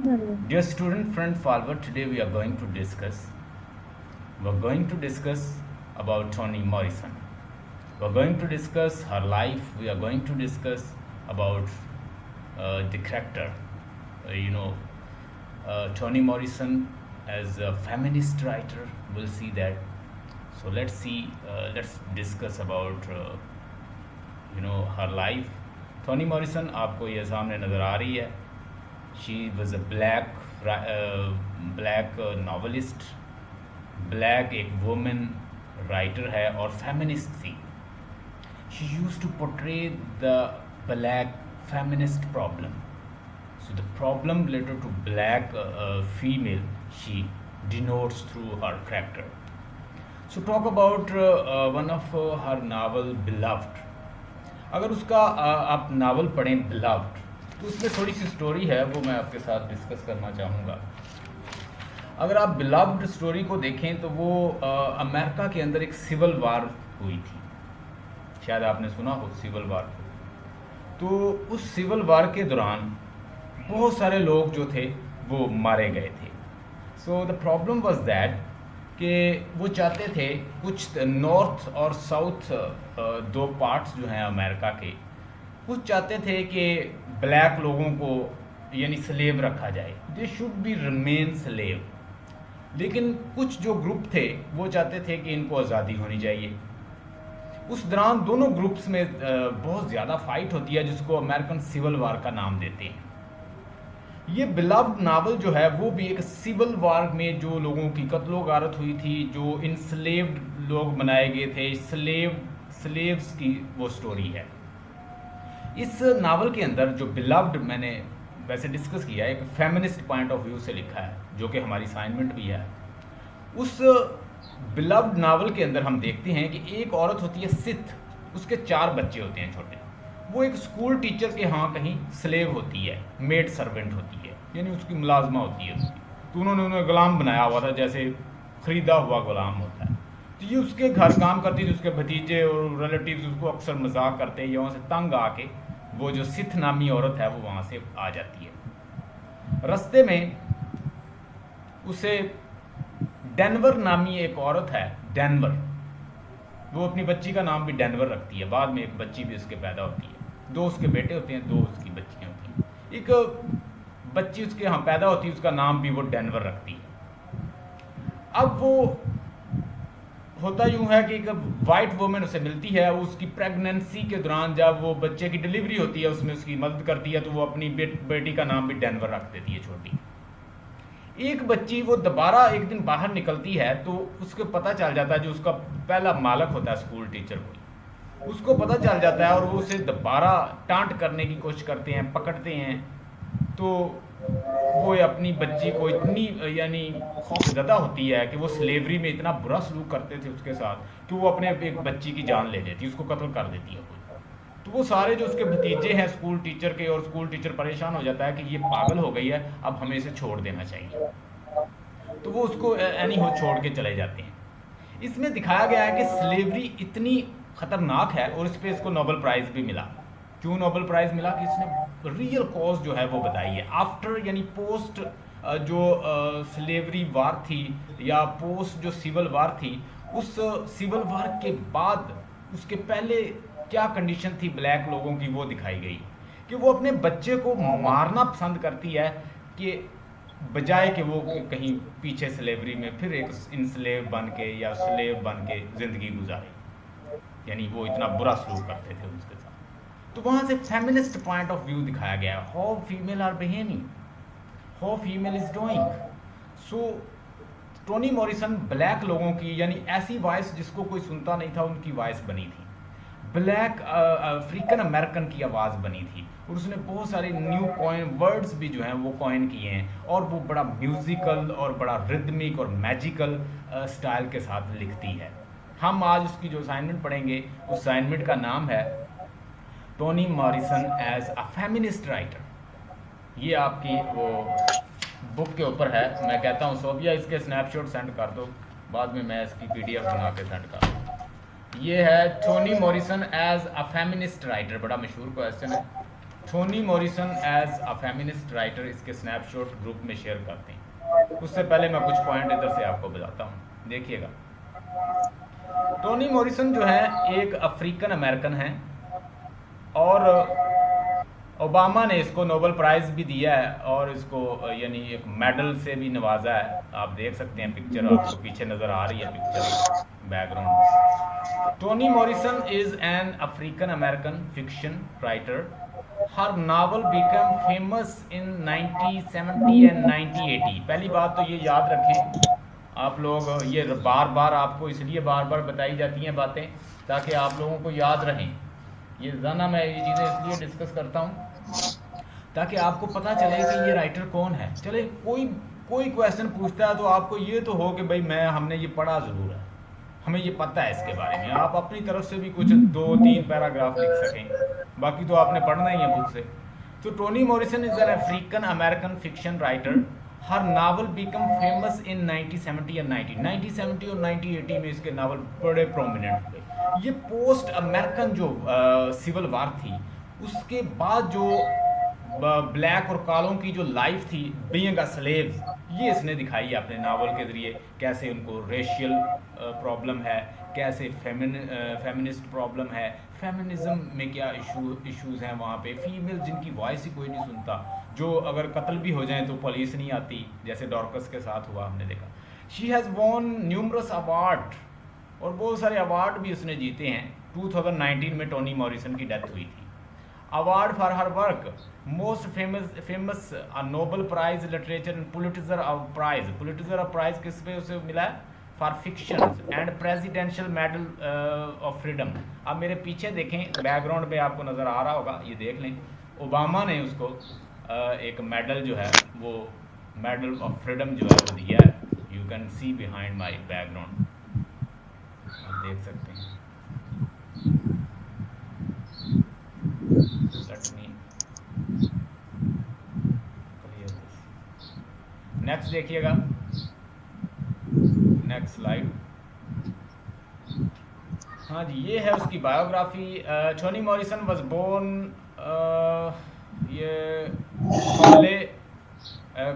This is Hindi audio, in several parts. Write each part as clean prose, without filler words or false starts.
Dear student friend forward, today we're going to discuss about Toni Morrison. We're going to discuss her life. We are going to discuss about the character. Toni Morrison as a feminist writer. We'll see that. So let's see. Let's discuss about her life. Toni Morrison आपको ये सामने नज़र आ रही है. She was a black novelist, black एक woman writer है और feminist थी. She used to portray the black feminist problem. So the problem related to black female she denotes through her character. So talk about one of her novel Beloved. अगर उसका आप नावल पढ़ें Beloved, तो उसमें थोड़ी सी स्टोरी है, वो मैं आपके साथ डिस्कस करना चाहूँगा. अगर आप बिलव्ड स्टोरी को देखें तो वो अमेरिका के अंदर एक सिविल वार हुई थी. शायद आपने सुना हो सिविल वार को. तो उस सिविल वार के दौरान बहुत सारे लोग जो थे वो मारे गए थे. So the problem was that कि वो चाहते थे कुछ नॉर्थ और साउथ दो पार्ट्स जो हैं अमेरिका के, कुछ चाहते थे कि ब्लैक लोगों को यानी स्लेव रखा जाए. They should be remain slave. लेकिन कुछ जो ग्रुप थे वो चाहते थे कि इनको आज़ादी होनी चाहिए. उस दौरान दोनों ग्रुप्स में बहुत ज़्यादा फाइट होती है, जिसको अमेरिकन सिविल वार का नाम देते हैं. ये बिलव्ड नावल जो है वो भी एक सिविल वार में जो लोगों की कत्लो गारत हुई थी, जो इंस्लेव्ड लोग बनाए गए थे, स्लेव्स की वो स्टोरी है. इस नावल के अंदर जो बिलव्ड मैंने वैसे डिस्कस किया है, एक फेमिनिस्ट पॉइंट ऑफ व्यू से लिखा है, जो कि हमारी असाइनमेंट भी है. उस बिलव्ड नावल के अंदर हम देखते हैं कि एक औरत होती है सिथ, उसके 4 बच्चे होते हैं छोटे. वो एक स्कूल टीचर के यहाँ कहीं स्लेव होती है, मेड सर्वेंट होती है, यानी उसकी मुलाजमा होती है उसकी. तो उन्होंने गुलाम बनाया हुआ था, जैसे ख़रीदा हुआ गुलाम होता है. तो ये उसके घर काम करती थी. उसके भतीजे और रिलेटिव्स उसको अक्सर मजाक करते हैं, यहाँ से तंग आके वो जो सिथ नामी औरत है वो वहाँ से आ जाती है. रास्ते में उसे डेनवर नामी एक औरत है, डेनवर, वो अपनी बच्ची का नाम भी डेनवर रखती है. बाद में एक बच्ची भी उसके पैदा होती है. 2 उसके बेटे होते हैं, 2 उसकी बच्चियाँ होती हैं. एक बच्ची उसके यहाँ पैदा होती है, उसका नाम भी वो डेनवर रखती है. अब वो होता यूँ है कि एक वाइट वुमेन उसे मिलती है. उसकी प्रेगनेंसी के दौरान जब वो बच्चे की डिलीवरी होती है, उसमें उसकी मदद करती है, तो वो अपनी बेटी का नाम भी डेनवर रख देती है, छोटी. एक बच्ची वो दोबारा एक दिन बाहर निकलती है, तो उसको पता चल जाता है, जो उसका पहला मालक होता है स्कूल टीचर को, उसको पता चल जाता है और वो उसे दोबारा टांट करने की कोशिश करते हैं, पकड़ते हैं. तो वो अपनी बच्ची को इतनी यानी खौफजदा होती है कि वो स्लेवरी में इतना बुरा सलूक करते थे उसके साथ कि वो अपने एक बच्ची की जान ले लेती है, उसको कत्ल कर देती है. तो वो सारे जो उसके भतीजे हैं स्कूल टीचर के, और स्कूल टीचर परेशान हो जाता है कि ये पागल हो गई है, अब हमें इसे छोड़ देना चाहिए. तो वो उसको एनी हो छोड़ के चले जाते हैं. इसमें दिखाया गया है कि स्लेवरी इतनी ख़तरनाक है, और इस पर इसको नोबेल प्राइज़ भी मिला. क्यों नोबेल प्राइज़ मिला? कि इसने रियल कॉज जो है वो बताई है. आफ्टर यानी पोस्ट जो स्लेवरी वार थी, या पोस्ट जो सिविल वार थी, उस सिविल वार के बाद उसके पहले क्या कंडीशन थी ब्लैक लोगों की, वो दिखाई गई. कि वो अपने बच्चे को मारना पसंद करती है, कि बजाय कि वो कहीं पीछे स्लेवरी में फिर एक इनस्लेव बन के या स्लेव बन के ज़िंदगी गुजारे. यानी वो इतना बुरा सलूक करते थे उसके साथ. तो वहाँ से फेमिनिस्ट पॉइंट ऑफ व्यू दिखाया गया, how female are behaving, how female is doing. So Toni Morrison black लोगों की, यानी ऐसी वॉइस जिसको कोई सुनता नहीं था, उनकी वॉइस बनी थी. ब्लैक अफ्रीकन अमेरिकन की आवाज़ बनी थी. और उसने बहुत सारे न्यू कॉइन वर्ड्स भी जो हैं वो कॉइन किए हैं, और वो बड़ा म्यूज़िकल और बड़ा रिदमिक और मैजिकल स्टाइल के साथ लिखती है. हम आज उसकी जो असाइनमेंट पढ़ेंगे, उस असाइनमेंट का नाम है Toni Morrison as a feminist writer. ये आपकी वो बुक के ऊपर है. मैं कहता हूँ सोफिया इसके स्नैपशॉट सेंड कर दो, बाद में मैं इसकी PDF बना के सेंड कर दूँ. ये है Toni Morrison as a feminist writer, बड़ा मशहूर क्वेश्चन है. Toni Morrison as a feminist writer इसके स्नैपशॉट ग्रुप में शेयर करते हैं। उससे पहले मैं कुछ पॉइंट इधर से आपको बताता हूँ, देखिएगा। टोनी मॉरिसन जो है एक अफ्रीकन अमेरिकन है, और ओबामा ने इसको नोबेल प्राइज़ भी दिया है, और इसको यानी एक मेडल से भी नवाजा है। आप देख सकते हैं पिक्चर, आपको पीछे नज़र आ रही है पिक्चर बैकग्राउंड में। Toni Morrison is an African American fiction writer. Her novel become famous in 1970 and 1980। पहली बात तो ये याद रखें आप लोग, ये बार बार आपको इसलिए बार बार बताई जाती हैं बातें ताकि आप लोगों को याद रहें। ये रोज़ाना मैं ये चीज़ें इसलिए डिस्कस करता हूँ ताकि आपको पता चले कि ये राइटर कौन है। चले कोई कोई क्वेश्चन पूछता है तो आपको ये तो हो कि भाई हमने ये पढ़ा ज़रूर है, हमें ये पता है इसके बारे में। आप अपनी तरफ से भी कुछ 2-3 पैराग्राफ लिख सकें, बाकी तो आपने पढ़ना ही है बुक से। तो Tony Morrison is an African American fiction writer. Her novel become famous in 1970 और 1970 और 1980 में इसके नावल बड़े प्रोमिनेंट हुए। ये पोस्ट अमेरिकन जो सिविल वार थी उसके बाद जो ब्लैक और कालों की जो लाइफ थी बीइंग अ स्लेव्स, ये इसने दिखाई है अपने नावल के ज़रिए। कैसे उनको रेशियल प्रॉब्लम है, कैसे फेमिनिस्ट प्रॉब्लम है, फेमिनिज्म में क्या इश्यूज़ हैं वहाँ पे, फीमेल जिनकी वॉइस ही कोई नहीं सुनता, जो अगर कत्ल भी हो जाए तो पुलिस नहीं आती, जैसे डॉर्कस के साथ हुआ हमने देखा। She has won numerous award, और बहुत सारे अवार्ड भी उसने जीते हैं। 2019 में टोनी मॉरिसन की डेथ हुई थी। Award for her work, most famous Nobel prize literature and Pulitzer prize. Pulitzer prize किस पे उसे मिला है? For fiction and presidential medal of freedom. अब मेरे पीछे देखें, बैकग्राउंड पे आपको नज़र आ रहा होगा, ये देख लें, ओबामा ने उसको एक मेडल जो है वो मेडल ऑफ फ्रीडम जो है वो दिया है। You can see behind my background, आप देख सकते हैं। Let me clear this. Next देखिएगा, नेक्स्ट स्लाइड। हाँ जी, ये है उसकी biography. Toni Morrison was born ये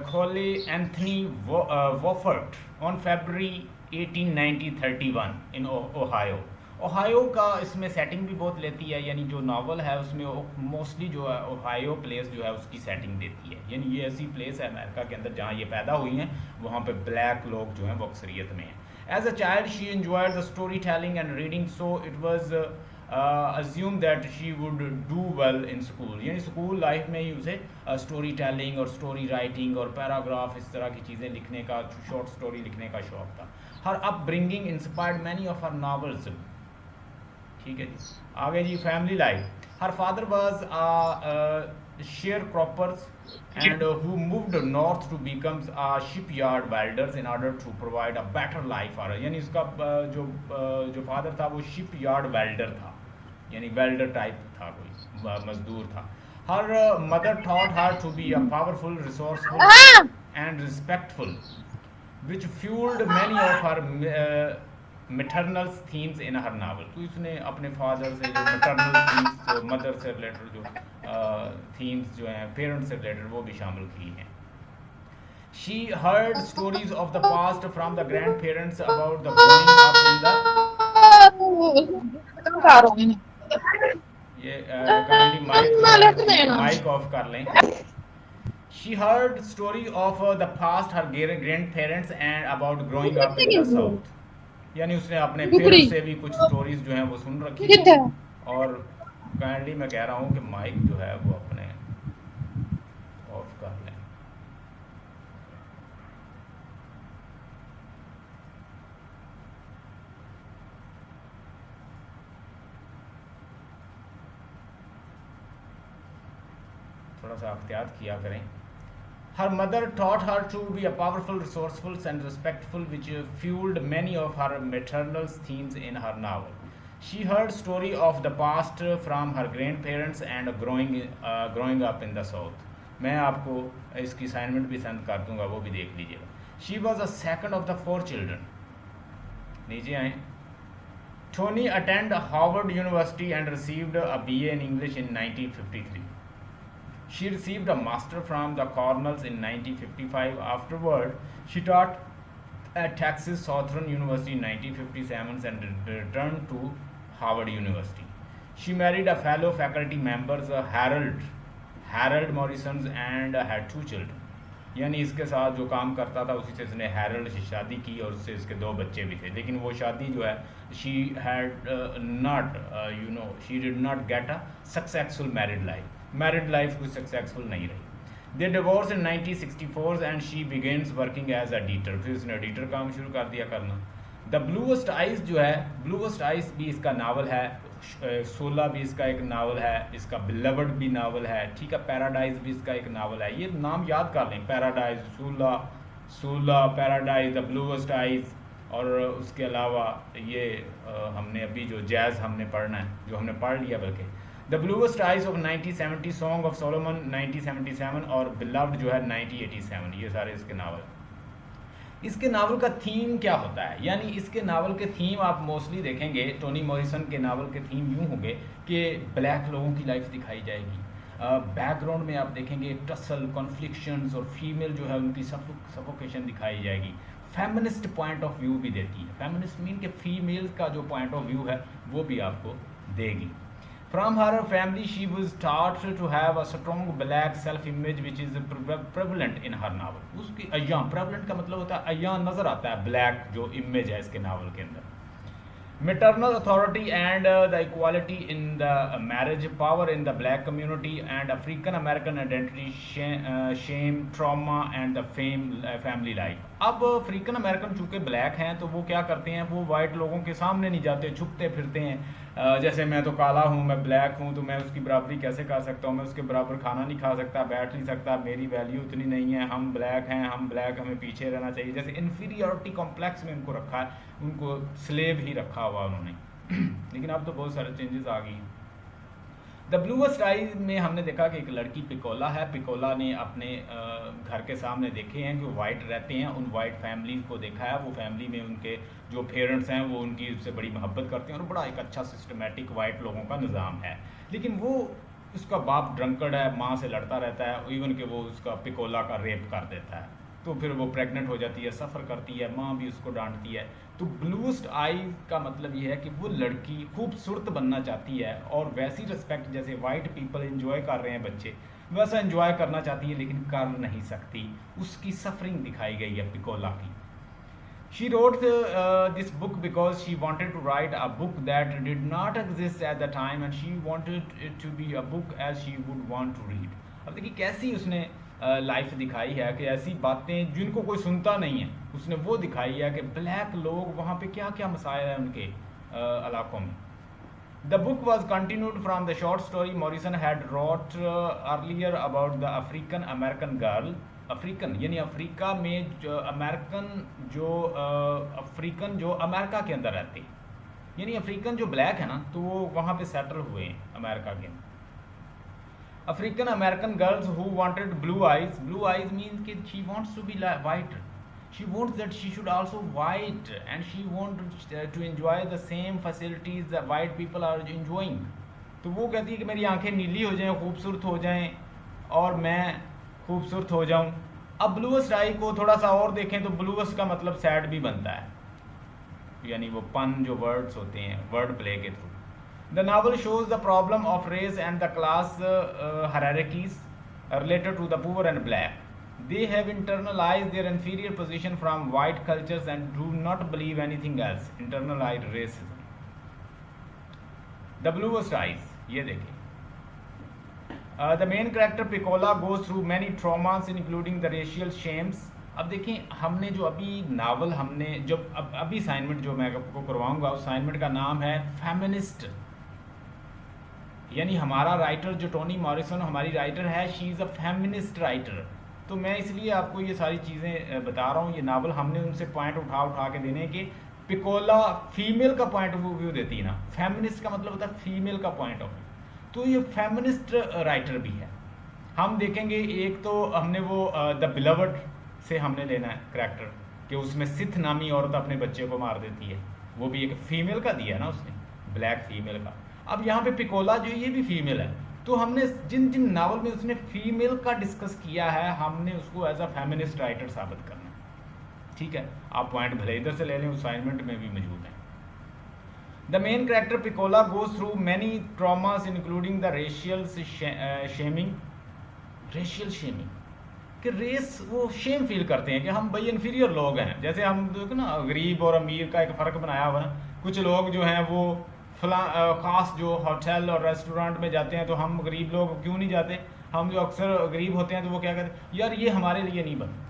Chloe Anthony Wofford on February 18 1931 in Ohio. Ohio का इसमें सेटिंग भी बहुत लेती है, यानी जो नावल है उसमें मोस्टली जो है ओहायो प्लेस जो है उसकी सेटिंग देती है। यानी ये ऐसी प्लेस है अमेरिका के अंदर जहाँ ये पैदा हुई हैं, वहाँ पे ब्लैक लोग जो हैं वो अक्सरियत में हैं। As a child, she enjoyed the storytelling and reading, so it was assumed that she would do well in school. यानी स्कूल लाइफ में ही उसे स्टोरी टेलिंग और स्टोरी राइटिंग और पैराग्राफ इस तरह की चीज़ें लिखने का, शॉर्ट स्टोरी लिखने का शौक था। Her upbringing inspired many of her novels. ठीक है जी, आगे जी, family life. Her father was sharecroppers and who moved north to becomes a shipyard welders in order to provide a better life for her। यानी इसका जो फादर था वो शिप यार्ड वेल्डर था, यानी वेल्डर टाइप था, कोई मजदूर था। Her mother taught her to be a powerful, resourceful and respectful, which fueled many of her maternal themes in her novel। तो इसने अपने फादर से जो maternal themes, मदर से रिलेटेड जो थीम्स जो हैं, पेरेंट्स से रिलेटेड, वो भी शामिल की हैं। She heard stories of the past from the grandparents about the growing up in the ये काइंडली माइक ऑफ कर लें। She heard story of the past her grandparents and about growing up in the south। यानी उसने अपने पेरेंट्स से भी कुछ स्टोरीज जो हैं वो सुन रखी हैं। और काइंडली मैं कह रहा हूँ कि माइक जो है वो अपने ऑफ कर लें। थोड़ा सा एहतियात किया करें। Her mother taught her to be a powerful, resourceful and respectful, which fueled many of her maternal themes in her novel। She heard story of the past from her grandparents and growing up in the south। मैं आपको इसकी असाइनमेंट भी सेंड कर दूंगा, वो भी देख लीजिएगा। She was a second of the 4 children। नीचे आए। Tony attended Howard University and received a BA in English in 1953। She received a master from the Cornells in 1955. Afterward, she taught at Texas Southern University in 1957 and returned to Harvard University. She married a fellow faculty member, Harold Morrison, and had 2 children. यानी इसके साथ जो काम करता था उसी से इसने हैरल्ड से शादी की और उससे इसके 2 बच्चे भी थे, लेकिन वो शादी जो है she had not she did not get a successful married life कोई सक्सेसफुल नहीं रही. They divorce in 1964 and she begins working as editor. फिर उसने एडिटर काम शुरू कर दिया करना. द ब्लूएस्ट आइज जो है, ब्लूएस्ट आइज भी इसका नावल है, सोला भी इसका एक नावल है, इसका बिलवड भी नावल है, ठीक है. पैराडाइज भी इसका एक नावल है. ये नाम याद कर लें, पैराडाइज, सोला, पैराडाइज, द ब्लूएस्ट आइज. और उसके अलावा ये हमने अभी जो जैज़ हमने पढ़ना है, जो हमने पढ़ लिया, बल्कि the bluest eyes of 1970, song of Solomon 1977 और बिलवड जो है 1987. ये सारे इसके नावल. इसके नावल का थीम क्या होता है, यानी इसके नावल के थीम आप मोस्टली देखेंगे टोनी मॉरिसन के नावल के थीम यूँ होंगे कि ब्लैक लोगों की लाइफ दिखाई जाएगी. बैकग्राउंड में आप देखेंगे टसल, कॉन्फ्लिक्शंस और फीमेल जो है उनकी सफोकेशन दिखाई जाएगी. फेमिनिस्ट पॉइंट ऑफ व्यू भी देती है. फेमिनिस्ट मीन कि फीमेल का जो पॉइंट ऑफ व्यू है वो भी आपको देगी. From her family, she was taught to have a strong black self-image, which is prevalent in her novel. उसकी अयां, prevalent का मतलब होता है अयां नजर आता है black जो image है इसके नावल के अंदर. Maternal authority and the equality in the marriage, power in the black community, and African American identity, shame, trauma, and the family life. अब अफ्रीकन अमेरिकन चूँकि ब्लैक हैं तो वो क्या करते हैं, वो वाइट लोगों के सामने नहीं जाते, छुपते फिरते हैं. जैसे मैं तो काला हूँ, मैं ब्लैक हूँ, तो मैं उसकी बराबरी कैसे कर सकता हूँ, मैं उसके बराबर खाना नहीं खा सकता, बैठ नहीं सकता, मेरी वैल्यू उतनी नहीं है, हम ब्लैक हैं, हम ब्लैक, हमें पीछे रहना चाहिए. जैसे इन्फीरियरिटी कॉम्प्लेक्स में उनको रखा है, उनको स्लेव ही रखा हुआ उन्होंने. लेकिन अब तो बहुत सारे चेंजेस आ गई. द ब्लूएस्ट आइज में हमने देखा कि एक लड़की पिकोला है. पिकोला ने अपने घर के सामने देखे हैं कि वो वाइट रहते हैं, उन वाइट फैमिली को देखा है. वो फैमिली में उनके जो पेरेंट्स हैं वो उनकी उससे बड़ी मोहब्बत करते हैं और बड़ा एक अच्छा सिस्टमेटिक वाइट लोगों का निज़ाम है. लेकिन वो उसका बाप ड्रंकर्ड है, माँ से लड़ता रहता है, इवन कि वो उसका पिकोला का रेप कर देता है. तो फिर वो प्रेग्नेंट हो जाती है, सफ़र करती है, माँ भी उसको डांटती है. तो ब्लूएस्ट आई का मतलब ये है कि वो लड़की खूबसूरत बनना चाहती है और वैसी रिस्पेक्ट जैसे वाइट पीपल एंजॉय कर रहे हैं बच्चे, वैसा एंजॉय करना चाहती है लेकिन कर नहीं सकती. उसकी सफरिंग दिखाई गई है पिकोला की. She wrote this book because she wanted to write a book that did not exist at the time and she wanted it to be a book as she would want to read. अब देखिए कैसी उसने लाइफ दिखाई है कि ऐसी बातें जिनको कोई सुनता नहीं है उसने वो दिखाई है कि ब्लैक लोग वहाँ पे क्या क्या मसाइल है उनके इलाकों में. The book was continued from the short story Morrison had wrote earlier about the African American girl. African यानी अफ्रीका में जो अफ्रीकन जो अमेरिका के अंदर रहते हैं, यानी अफ्रीकन जो ब्लैक है ना तो वो वहाँ पे सेटल हुए हैं अमेरिका के अंदर. African American girls who wanted blue eyes means कि she wants to be white. She wants that she should also white and she wants to enjoy the same facilities that white people are enjoying. तो वो कहती है कि मेरी आंखें नीली हो जाएं, खूबसूरत हो जाएं और मैं खूबसूरत हो जाऊं. अब ब्लूएस्ट आई को थोड़ा सा और देखें तो ब्लूएस्ट का मतलब सैड भी बनता है, यानी वो पन जो वर्ड्स होते हैं वर्ड प्ले के through. The novel shows the problem of race and the class hierarchies related to the poor and black. They have internalized their inferior position from white cultures and do not believe anything else. Internalized racism. The bluest eyes. ये देखिए. The main character Piccola goes through many traumas including the racial shames. अब देखिए हमने जो अभी नावल हमने जब अभी असाइनमेंट जो मैं आपको करवाऊंगा उस असाइनमेंट का नाम है फेमिनिस्ट. यानी हमारा राइटर जो टोनी मॉरिसन हमारी राइटर है, she is a feminist writer. तो मैं इसलिए आपको ये सारी चीज़ें बता रहा हूँ. ये नावल हमने उनसे पॉइंट उठा के देने के पिकोला फीमेल का पॉइंट ऑफ व्यू देती है ना. फेमिनिस्ट का मतलब होता है फीमेल का पॉइंट ऑफ व्यू. तो ये फेमिनिस्ट राइटर भी है. हम देखेंगे एक तो हमने वो द बिलवड से हमने लेना है करैक्टर कि उसमें सिथ नामी औरत अपने बच्चे को मार देती है, वो भी एक फीमेल का दिया है ना उसने, ब्लैक फीमेल का. अब यहाँ पे पिकोला जो ये भी फीमेल है तो हमने जिन जिन नावल में उसने फीमेल का डिस्कस किया है, हमने उसको एज अ फेमिनिस्ट राइटर साबित करना है। ठीक है, आप पॉइंट भले इधर से ले लें, असाइनमेंट में भी मौजूद है। The main character पिकोला goes through many traumas including the racial shaming. Racial shaming कि रेस, वो शेम फील करते हैं कि हम भाई इन्फीरियर लोग हैं। जैसे हम देखो ना, गरीब और अमीर का एक फ़र्क बनाया हुआ है। कुछ लोग जो हैं वो ख़ास जो होटल और रेस्टोरेंट में जाते हैं, तो हम गरीब लोग क्यों नहीं जाते? हम जो अक्सर गरीब होते हैं तो वो क्या कहते हैं, यार ये हमारे लिए नहीं बने,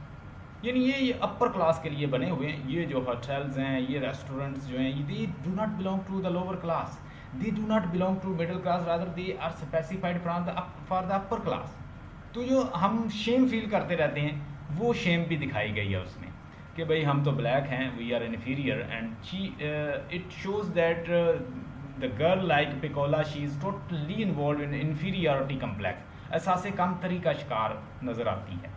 यानी ये अपर क्लास के लिए बने हुए हैं। ये जो होटल्स हैं, ये रेस्टोरेंट्स जो हैं, they do not belong to the lower class, they do not belong to middle class, rather they are specified for the upper class. तो जो हम शेम फील करते रहते हैं, वो शेम भी दिखाई गई है उसमें कि भाई हम तो ब्लैक हैं, we are inferior. And it shows that the girl like Pecola, she is totally involve in inferiority complex, एहसास कमतरी का शिकार नज़र आती है।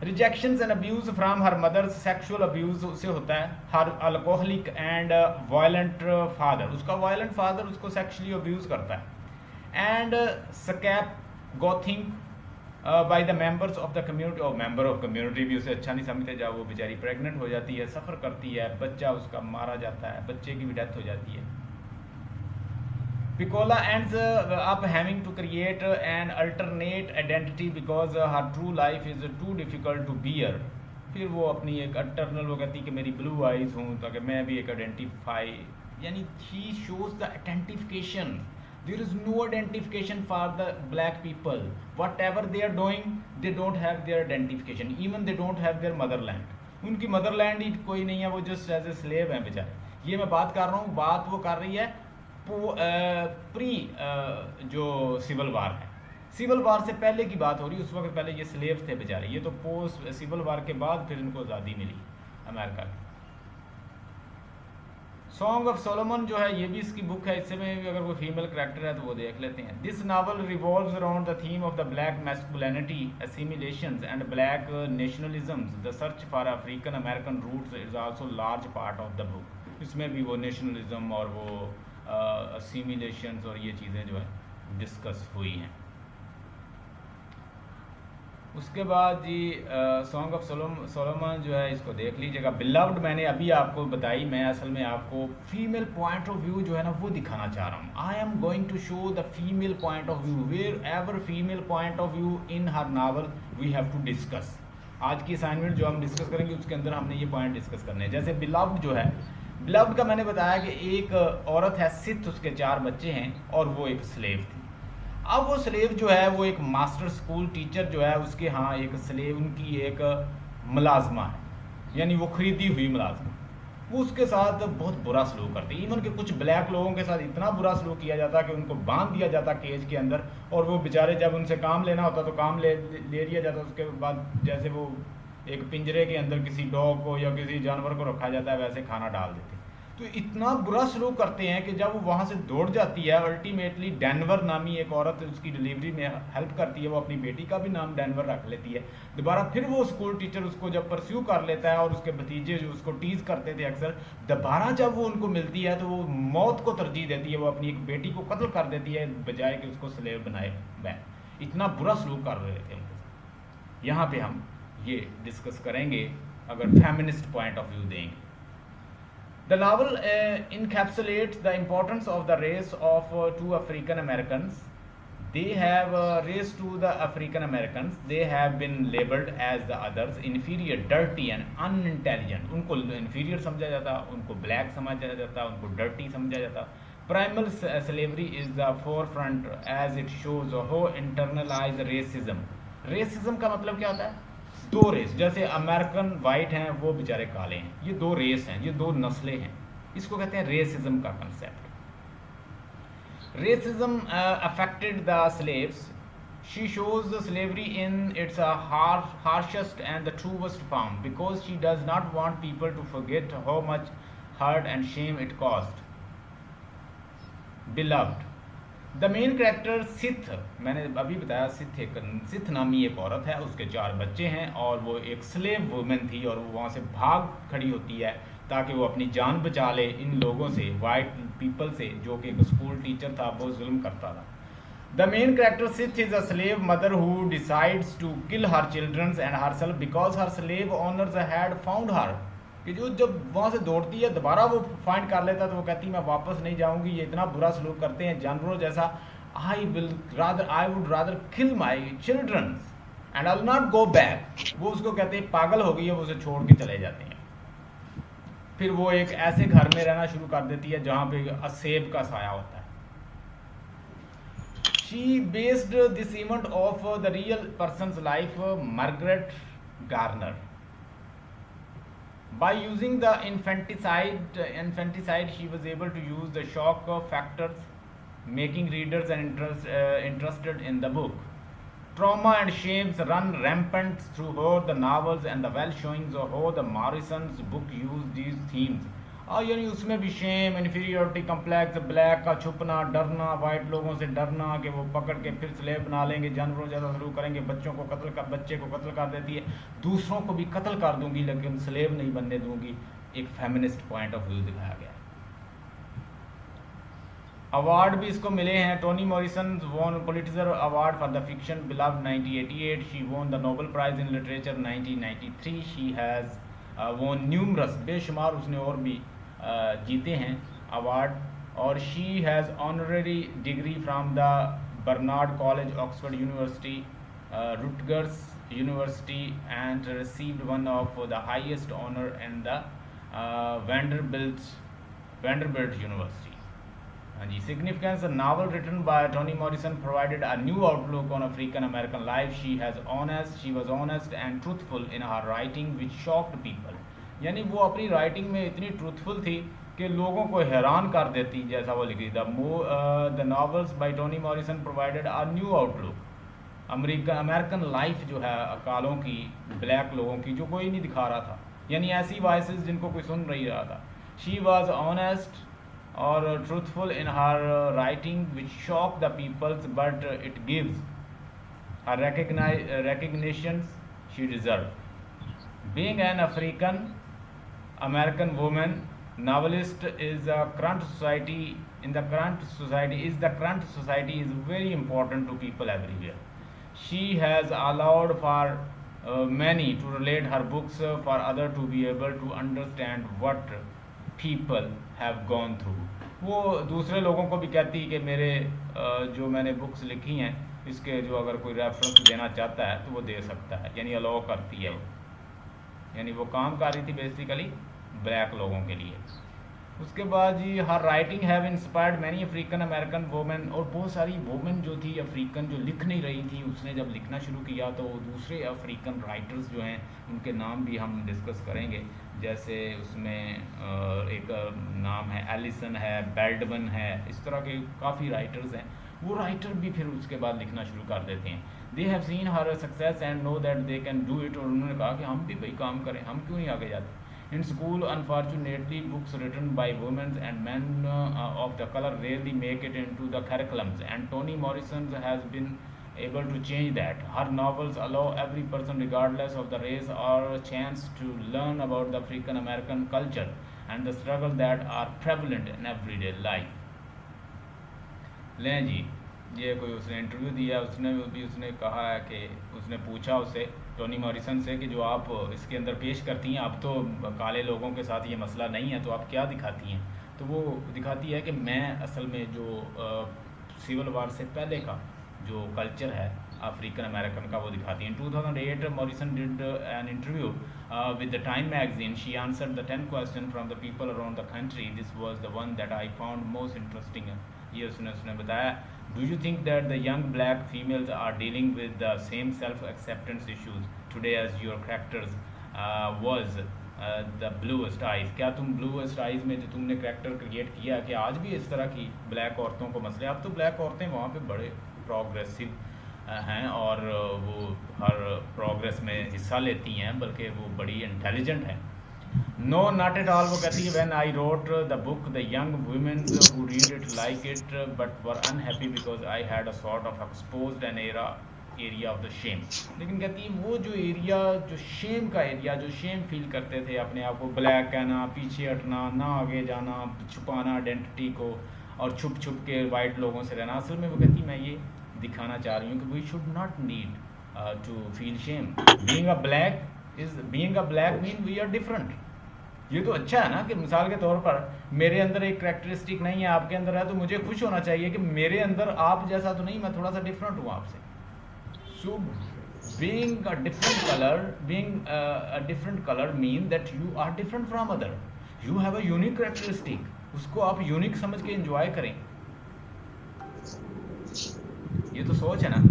Rejections and abuse from her mothers, sexual abuse उससे होता है। Her alcoholic and violent father, उसका वायलेंट फादर उसको सेक्सुअली अब्यूज करता है। And scapegoating by the members of the community, और मेंबर ऑफ कम्युनिटी भी उसे अच्छा नहीं समझते। जब वो बेचारी प्रेग्नेंट हो जाती है, सफ़र करती है, बच्चा उसका मारा जाता है, बच्चे की भी डेथ हो जाती है। Piccola ends up having to create an alternate identity because her true life is too difficult to bear. फिर वो अपनी एक अटर्नल, वो कहती कि मेरी ब्लू आइज हूँ ताकि मैं भी एक आइडेंटिफाई, यानी she shows the identification. There is no identification for the black people. Whatever they are doing, they don't have their identification. Even they don't have their motherland. उनकी मदरलैंड ही कोई नहीं है, वो जस्ट एज ए स्लेव हैं बेचारे। ये मैं बात कर रहा हूँ, बात वो कर रही है प्री जो सिविल वार है। सिविल वार से पहले की बात हो रही है, उस वक्त पहले ये स्लेव्स थे बेचारे। ये तो पोस्ट सिविल वार के बाद फिर इनको आज़ादी मिली अमेरिका की। सॉन्ग ऑफ सोलोमन जो है, ये भी इसकी बुक है, इससे में भी अगर वो फीमेल करेक्टर है तो वो देख लेते हैं। This novel revolves around the theme of the black masculinity, assimilations and black nationalisms, the search for African American roots is also large part of the book. इसमें भी वो नेशनलिज्म और वो असिमिलेशंस और ये चीज़ें जो है डिस्कस हुई हैं। उसके बाद जी सॉन्ग ऑफ सोलोमन जो है, इसको देख लीजिएगा। बिलव्ड मैंने अभी आपको बताई, मैं असल में आपको फीमेल पॉइंट ऑफ व्यू जो है ना वो दिखाना चाह रहा हूँ। I am going to show the female point of view, wherever female point of view in her novel we have to discuss. आज की असाइनमेंट जो हम डिस्कस करेंगे उसके अंदर हमने ये पॉइंट डिस्कस करने हैं। जैसे बिलव्ड जो है, बिलव्ड का मैंने बताया कि एक औरत है सिथ, उसके 4 बच्चे हैं और वो एक स्लेव थी। अब वो स्लेव जो है वो एक मास्टर स्कूल टीचर जो है उसके यहाँ एक स्लेव, उनकी एक मुलाजमा है, यानी वो खरीदी हुई मुलाजमा। वो उसके साथ बहुत बुरा सलूक करती है। इवन कि कुछ ब्लैक लोगों के साथ इतना बुरा सलूक किया जाता कि उनको बांध दिया जाता केज के अंदर, और वो बेचारे जब उनसे काम लेना होता तो काम ले लिया जाता। उसके बाद जैसे वो एक पिंजरे के अंदर किसी डॉग को या किसी जानवर को रखा जाता है, वैसे खाना डाल देते। तो इतना बुरा सलूक करते हैं कि जब वो वहाँ से दौड़ जाती है, अल्टीमेटली डेनवर नामी एक औरत उसकी डिलीवरी में हेल्प करती है, वो अपनी बेटी का भी नाम डेनवर रख लेती है। दोबारा फिर वो स्कूल टीचर उसको जब परस्यू कर लेता है और उसके भतीजे जो उसको टीज करते थे अक्सर, दोबारा जब वो उनको मिलती है तो वो मौत को तरजीह देती है, वो अपनी एक बेटी को कत्ल कर देती है बजाय कि उसको स्लेव बनाए। मैं इतना बुरा सलूक कर रहे थे उनके साथ। यहाँ पे हम ये डिस्कस करेंगे अगर फेमिनिस्ट पॉइंट ऑफ व्यू देंगे। The novel encapsulates the importance of the race of two African Americans. They have race to the African Americans. They have been labeled as the others, inferior, dirty and unintelligent. उनको inferior समझा जाता, उनको black समझा जाता, उनको dirty समझा जाता। Primal slavery is the forefront as it shows how internalized racism. Racism का मतलब क्या होता है? 2 रेस, जैसे अमेरिकन वाइट हैं वो बेचारे काले हैं, ये 2 रेस हैं, ये 2 नस्लें हैं। इसको कहते हैं रेसिज्म का concept. Racism affected the slaves. She shows the slavery in its harshest and the truest form because she does not want people to forget how much hurt and shame it cost. Beloved the main character Sethe, मैंने अभी बताया सिथ नामी एक औरत है, उसके 4 बच्चे हैं और वो एक स्लेव वुमेन थी और वो वहाँ से भाग खड़ी होती है ताकि वो अपनी जान बचा ले इन लोगों से, वाइट पीपल से, जो कि एक स्कूल टीचर था, वो जुल्म करता था। The main character Sith is a slave mother who decides to kill her children and herself because her slave owners had found her. कि जो जब वहाँ से दौड़ती है दोबारा वो फाइंड कर लेता तो वो कहती मैं वापस नहीं जाऊंगी, ये इतना बुरा सलूक करते हैं जानवरों जैसा. I would rather kill my children and I will not go back. वो उसको कहते हैं पागल हो गई है, वो उसे छोड़ के चले जाते हैं. फिर वो एक ऐसे घर में रहना शुरू कर देती है जहाँ पे सेब का साया होता है. She based this event of the real person's life, Margaret Garner. By using the infanticide, she was able to use the shock factors, making readers interested in the book. Trauma and shames run rampant through her the novels and the well showings of how the Morrison's book used these themes. और यानी उसमें भी शेम, इन्फीरियोरिटी कम्प्लेक्स, ब्लैक का छुपना, डरना, वाइट लोगों से डरना कि वो पकड़ के फिर स्लेब बना लेंगे, जानवरों जैसा सलूक करेंगे, बच्चे को कत्ल कर देती है, दूसरों को भी कत्ल कर दूंगी लेकिन स्लेब नहीं बनने दूंगी. एक फेमिनिस्ट पॉइंट ऑफ व्यू दिखाया गया. अवार्ड भी इसको मिले हैं. Toni Morrison won Pulitzer award for the fiction beloved 1988. She won the Nobel prize in literature 1993. She has won numerous, बेशुमार उसने और भी जीते हैं अवार्ड. और she has honorary degree from the Barnard College, Oxford University, Rutgers University and received one of the highest honour in the Vanderbilt University. हाँ जी. Significance, a novel written by Toni Morrison provided a new outlook on African American life. She was honest and truthful in her writing which shocked people. यानी वो अपनी राइटिंग में इतनी ट्रूथफुल थी कि लोगों को हैरान कर देती जैसा वो लिखी. The novels by Toni Morrison provided a new outlook. American life जो है अकालों की, ब्लैक लोगों की, जो कोई नहीं दिखा रहा था, यानी ऐसी वॉइसेस जिनको कोई सुन नहीं रहा था. शी वॉज ऑनेस्ट और truthful in her writing which shock the peoples but it gives her recognition she deserved. Being an African American woman novelist is the current society is very important to people everywhere. She has allowed for many to relate her books for others to be able to understand what people have gone through. वो दूसरे लोगों को भी कहती है कि मेरे जो मैंने बुक्स लिखी हैं इसके जो अगर कोई रेफरेंस देना चाहता है तो वो दे सकता है, यानी अलाउ करती है. यानी वो काम कर रही थी बेसिकली ब्लैक लोगों के लिए. उसके बाद जी her writing have inspired many African American women. और बहुत सारी वोमेन जो थी अफ्रीकन जो लिख नहीं रही थी, उसने जब लिखना शुरू किया तो दूसरे अफ्रीकन राइटर्स जो हैं उनके नाम भी हम डिस्कस करेंगे. जैसे उसमें एक नाम है एलिसन है, बेल्डमन है, इस तरह के काफ़ी राइटर्स हैं. वो राइटर भी फिर उसके बाद लिखना शुरू कर देते हैं. They have seen her success and know that they can do it. और उन्होंने कहा कि हम भी भाई काम करें, हम क्यों नहीं आगे जाते. In school, unfortunately, books written by women and men of the color rarely make it into the curriculums, and Toni Morrison has been able to change that. Her novels allow every person, regardless of the race or chance, to learn about the African American culture and the struggles that are prevalent in everyday life. लें जी, ये कोई उसने इंटरव्यू दिया, उसने कहा है कि उसने पूछा उससे टोनी मॉरिसन से कि जो आप इसके अंदर पेश करती हैं, आप तो काले लोगों के साथ ये मसला नहीं है, तो आप क्या दिखाती हैं. तो वो दिखाती है कि मैं असल में जो सिविल वार से पहले का जो कल्चर है अफ्रीकन अमेरिकन का वो दिखाती हैं. 2008 Morrison did an interview with the time magazine. She answered the 10 question from the people around the country. This was the one that I found most interesting. ये उसने बताया. Do you think that the young black females are dealing with the same self-acceptance issues today as your characters was the bluest eyes? क्या तुम bluest eyes में जो तुमने character create किया कि आज भी इस तरह की black औरतों को मसले. अब तो black औरतें वहाँ पे बड़े progressive हैं और वो हर progress में हिस्सा लेती हैं, बल्कि वो बड़ी intelligent हैं. No, not at all. वो कहती है when I wrote the book, the young women who read it like it, but were unhappy because I had a sort of exposed an area of the shame. लेकिन कहती है वो जो एरिया, जो शेम का एरिया, जो शेम फील करते थे, अपने आप को ब्लैक कहना, पीछे हटना, ना आगे जाना, छुपाना आइडेंटिटी को और छुप छुप के वाइट लोगों से रहना, असल में वो कहती मैं ये दिखाना चाह रही हूँ कि we should not need to feel shame. Being a black mean we are different. ये तो अच्छा है ना कि मिसाल के तौर पर मेरे अंदर एक करेक्टरिस्टिक नहीं है, आपके अंदर है, तो मुझे खुश होना चाहिए कि मेरे अंदर आप जैसा तो नहीं, मैं थोड़ा सा डिफरेंट हूँ आपसे। सो being a different color, being a different color mean that you are different from other, you have a unique characteristic, उसको आप यूनिक समझ के एंजॉय करें। ये तो सोच है ना।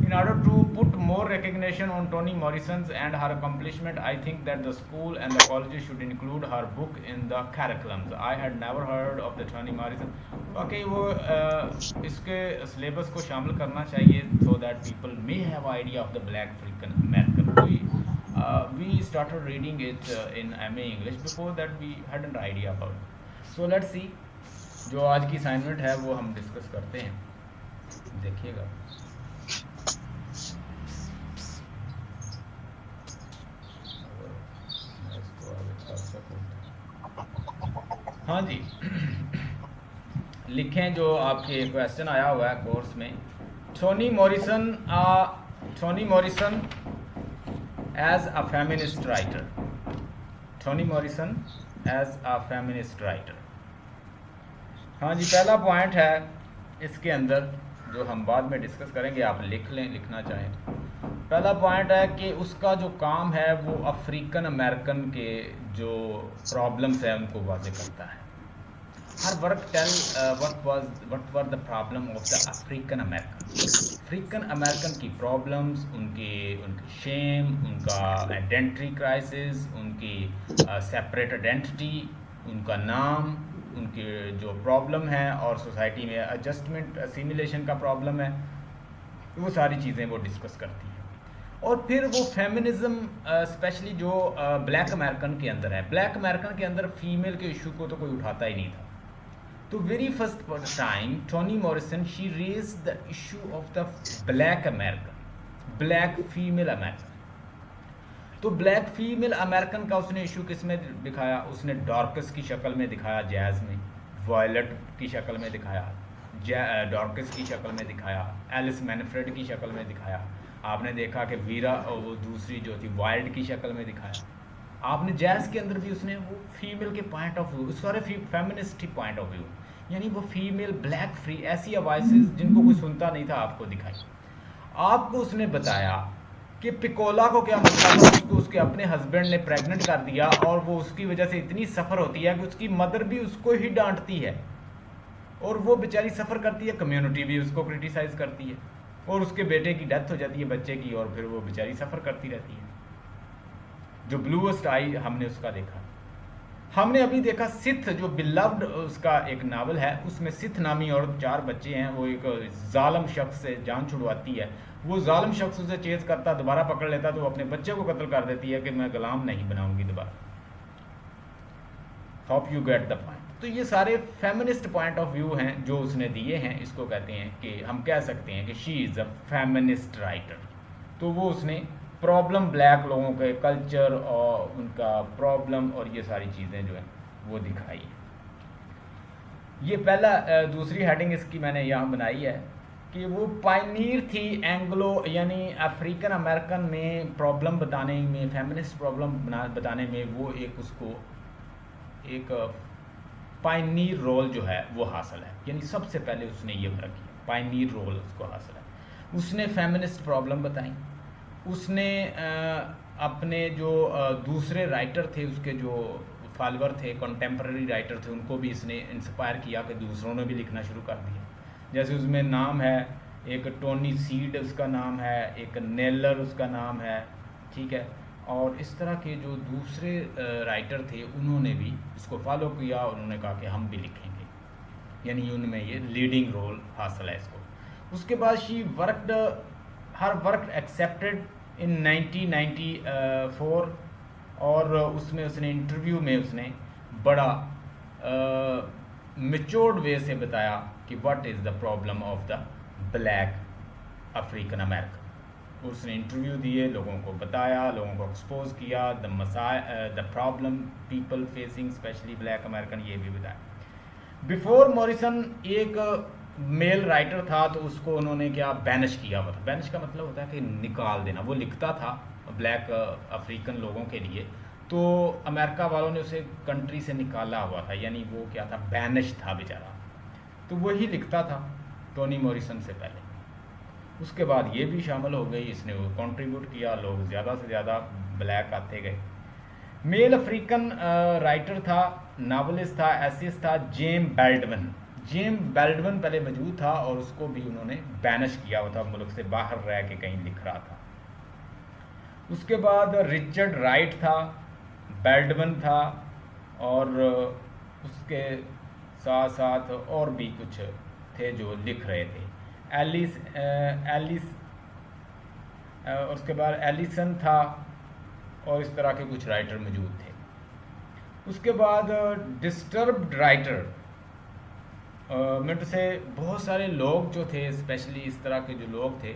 In order to put more recognition on Toni Morrison and her accomplishment, I think that the school and the colleges should include her book in the curriculums. I had never heard of the Toni Morrison. वाकई वो इसके सिलेबस को शामिल करना चाहिए so that people may have idea of the Black African American. We started reading it in MA English. Before that we had an idea about it. So let's see. जो आज की असाइनमेंट है वो हम डिस्कस करते हैं, देखिएगा। हाँ जी लिखें जो आपके क्वेश्चन आया हुआ है कोर्स में। Toni Morrison as a feminist writer. Toni Morrison as a feminist writer. हाँ जी पहला पॉइंट है इसके अंदर जो हम बाद में डिस्कस करेंगे, आप लिख लें लिखना चाहें। पहला पॉइंट है कि उसका जो काम है वो अफ्रीकन अमेरिकन के जो प्रॉब्लम्स हैं उनको वाज़ेह करता है। Her work tell what were the problem of the African American की प्रॉब्लम्स, उनके शेम, उनका आइडेंटिटी क्राइसिस, उनकी सेपरेट आइडेंटिटी, उनका नाम, उनके जो प्रॉब्लम है और सोसाइटी में एडजस्टमेंट असिमिलेशन का प्रॉब्लम है, वो सारी चीज़ें वो डिस्कस करती है। और फिर वो फेमिनिज़म स्पेशली जो ब्लैक अमेरिकन के अंदर है, ब्लैक अमेरिकन के अंदर फीमेल के इशू को तो कोई उठाता ही नहीं था। तो very first time Toni Morrison she raise the issue of the black American, black female American. तो ब्लैक फीमेल अमेरिकन का उसने इशू किस में दिखाया? उसने डॉर्कस की शक्ल में दिखाया, जैज़ में, वॉयलेट की शक्ल में दिखाया, डॉर्कस की शक्ल में दिखाया, एलिस मैनफ्रेड की शक्ल में दिखाया। आपने देखा कि वीरा और वो दूसरी जो थी वाइल्ड की शक्ल में दिखाया। आपने जैज़ के अंदर भी उसने वो फीमेल के पॉइंट ऑफ व्यू, सारे फेमिनिस्टिक पॉइंट ऑफ व्यू, यानी वो फीमेल ब्लैक फ्री ऐसी आवाज़ें जिनको कोई सुनता नहीं था आपको दिखाई। आपको उसने बताया कि पिकोला को क्या मसला था, उसको उसके अपने हस्बैंड ने प्रेग्नेंट कर दिया और वो उसकी वजह से इतनी सफ़र होती है कि उसकी मदर भी उसको ही डांटती है और वो बेचारी सफ़र करती है, कम्युनिटी भी उसको क्रिटिसाइज़ करती है और उसके बेटे की डेथ हो जाती है बच्चे की, और फिर वो बेचारी सफ़र करती रहती है। जो ब्लूएस्ट आई हमने उसका देखा। हमने अभी देखा सिथ, जो बिलव्ड उसका एक नावल है, उसमें सिथ नामी और 4 बच्चे हैं। वो एक जालिम शख्स से जान छुड़वाती है, वो जालिम शख्स उसे चेज करता, दोबारा पकड़ लेता तो वो अपने बच्चे को कत्ल कर देती है कि मैं गुलाम नहीं बनाऊंगी दोबारा। Hope you get the point. तो ये सारे फेमिनिस्ट पॉइंट ऑफ व्यू हैं जो उसने दिए हैं। इसको कहते हैं कि हम कह सकते हैं कि she is a feminist writer. तो वो उसने प्रॉब्लम ब्लैक लोगों के कल्चर और उनका प्रॉब्लम और ये सारी चीज़ें जो हैं वो दिखाई है। ये पहला दूसरी हेडिंग इसकी मैंने यहाँ बनाई है कि वो पायनीर थी एंग्लो यानी अफ्रीकन अमेरिकन में प्रॉब्लम बताने में, फेमिनिस्ट प्रॉब्लम बताने में वो एक उसको एक पायनीर रोल जो है वो हासिल है। यानी सबसे पहले उसने ये वर्क किया, पायनीर रोल उसको हासिल है। उसने फेमिनिस्ट प्रॉब्लम बताई, उसने अपने जो दूसरे राइटर थे, उसके जो फॉलोअर थे, कंटेम्प्रेरी राइटर थे, उनको भी इसने इंस्पायर किया कि दूसरों ने भी लिखना शुरू कर दिया। जैसे उसमें नाम है, एक टोनी सीड उसका नाम है, एक नेलर उसका नाम है, ठीक है। और इस तरह के जो दूसरे राइटर थे उन्होंने भी इसको फॉलो किया और उन्होंने कहा कि हम भी लिखेंगे, यानी उनमें ये लीडिंग रोल हासिल है इसको। उसके बाद she worked, her work accepted in 1994 और उसमें उसने इंटरव्यू में उसने बड़ा मेच्योर्ड वे से बताया कि what is the problem of the black African American. उसने इंटरव्यू दिए, लोगों को बताया, लोगों को एक्सपोज किया, the problem people facing specially black American, ये भी बताया। बिफोर मॉरिसन एक मेल राइटर था तो उसको उन्होंने क्या बैनिश किया हुआ था। बैनिश का मतलब होता है कि निकाल देना। वो लिखता था ब्लैक अफ्रीकन लोगों के लिए, तो अमेरिका वालों ने उसे कंट्री से निकाला हुआ था, यानी वो क्या था, बैनिश था बेचारा। तो वही लिखता था टोनी मॉरिसन से पहले। उसके बाद ये भी शामिल हो गई, इसने वो कंट्रीब्यूट किया, लोग ज़्यादा से ज़्यादा ब्लैक आते गए। मेल अफ्रीकन राइटर था, नावलिस्ट था, एसिस्ट था, जेम बेल्डवन। जेम बेल्डवन पहले मौजूद था और उसको भी उन्होंने बैनिश किया हुआ था, मुल्क से बाहर रह के कहीं लिख रहा था। उसके बाद रिचर्ड राइट था, बेल्डवन था, और उसके साथ साथ और भी कुछ थे जो लिख रहे थे। एलिस एलिस उसके बाद एलिसन था, और इस तरह के कुछ राइटर मौजूद थे। उसके बाद डिस्टर्ब्ड राइटर मिनट से बहुत सारे लोग जो थे, स्पेशली इस तरह के जो लोग थे,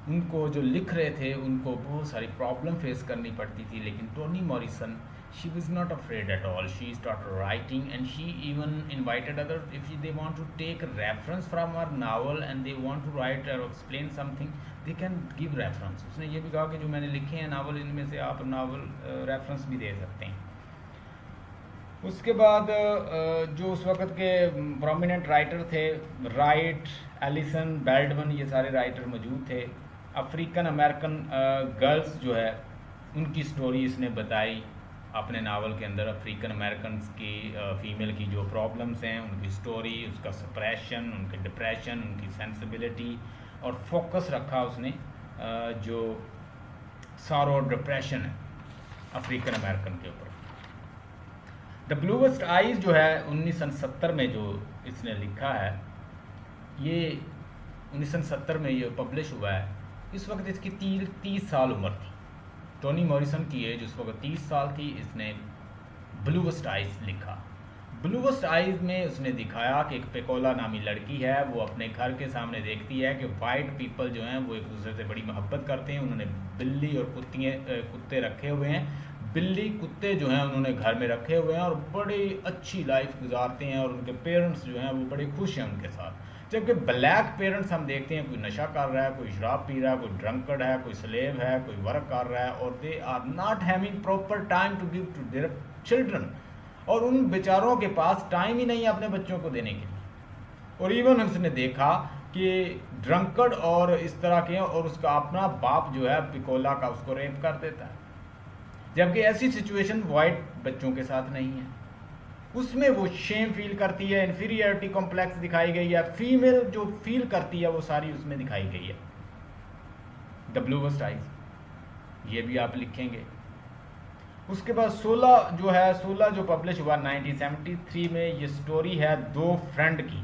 उनको जो लिख रहे थे उनको बहुत सारी प्रॉब्लम फेस करनी पड़ती थी। लेकिन Tony Morrison, she was not afraid at all. She started writing, and she even invited others, if they want to take a reference from her novel and they want to write or explain something, they can give reference. उसने ये भी कहा कि जो मैंने लिखे हैं नावल, इनमें से आप नावल रेफरेंस भी दे सकते हैं। उसके बाद जो उस वक़्त के प्रोमिनेंट राइटर थे, राइट, एलिसन, बेल्डवन, ये सारे राइटर मौजूद थे। अफ्रीकन अमेरिकन गर्ल्स जो है उनकी स्टोरी इसने बताई अपने नावल के अंदर। अफ्रीकन अमेरिकन की फ़ीमेल की जो प्रॉब्लम्स हैं, उनकी स्टोरी, उसका सप्रेशन, उनके डिप्रेशन, उनकी सेंसिबिलिटी, और फोकस रखा उसने जो सारो और डिप्रेशन है अफ्रीकन अमेरिकन के ऊपर। द ब्लूएस्ट आइज़ जो है 1970 में जो इसने लिखा है, ये 1970 में ये पब्लिश हुआ है। इस वक्त इसकी 30 साल उम्र थी। टोनी मॉरिसन की एज उस वक्त 30 साल थी। इसने ब्लूएस्ट आइज़ लिखा। ब्लूएस्ट आइज़ में उसने दिखाया कि एक पेकोला नामी लड़की है, वो अपने घर के सामने देखती है कि वाइट पीपल जो हैं वो एक दूसरे से बड़ी मोहब्बत करते हैं। उन्होंने बिल्ली और कुत्ते रखे हुए हैं। बिल्ली कुत्ते जो हैं उन्होंने घर में रखे हुए हैं और बड़ी अच्छी लाइफ गुजारते हैं, और उनके पेरेंट्स जो हैं वो बड़े खुश हैं उनके साथ। जबकि ब्लैक पेरेंट्स हम देखते हैं, कोई नशा कर रहा है, कोई शराब पी रहा है, कोई ड्रंकर्ड है, कोई स्लेव है, कोई वर्क कर रहा है, और they are not having proper time to give to their children. और उन बेचारों के पास टाइम ही नहीं है अपने बच्चों को देने के लिए। और इवन हमने देखा कि ड्रंकर्ड और इस तरह के, और उसका अपना बाप जो है पिकोला का, उसको रेप कर देता है। जबकि ऐसी सिचुएशन वाइट बच्चों के साथ नहीं है। उसमें वो शेम फील करती है, इन्फीरियरिटी कॉम्प्लेक्स दिखाई गई है, फीमेल जो फील करती है वो सारी उसमें दिखाई गई है। द ब्लूएस्ट आइज, ये भी आप लिखेंगे। उसके बाद 16 जो है, 16 जो पब्लिश हुआ 1973 में, ये स्टोरी है दो फ्रेंड की।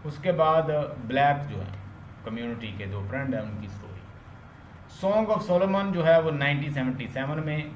उसके बाद ब्लैक जो है कम्युनिटी के दो फ्रेंड हैं, उनकी स्टोरी। सॉन्ग ऑफ सोलोमन जो है वो 1977 में,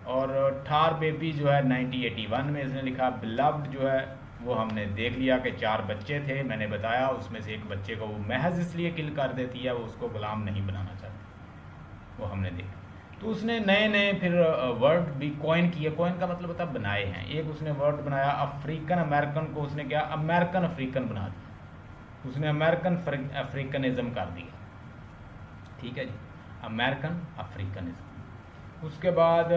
और ठार बेबी जो है 1981 में इसने लिखा। बिलव्ड जो है वो हमने देख लिया कि 4 बच्चे थे, मैंने बताया उसमें से एक बच्चे को वो महज इसलिए किल कर देती है, वो उसको गुलाम नहीं बनाना चाहती, वो हमने देखा। तो उसने नए नए फिर वर्ड भी कॉइन किए। कॉइन का मतलब होता है बनाए हैं। एक उसने वर्ड बनाया अफ्रीकन अमेरिकन को, उसने क्या अमेरिकन अफ्रीकन बना दिया, उसने अमेरिकन अफ्रीकनिज्म कर दिया। ठीक है जी, अमेरिकन अफ्रीकनिज्म। उसके बाद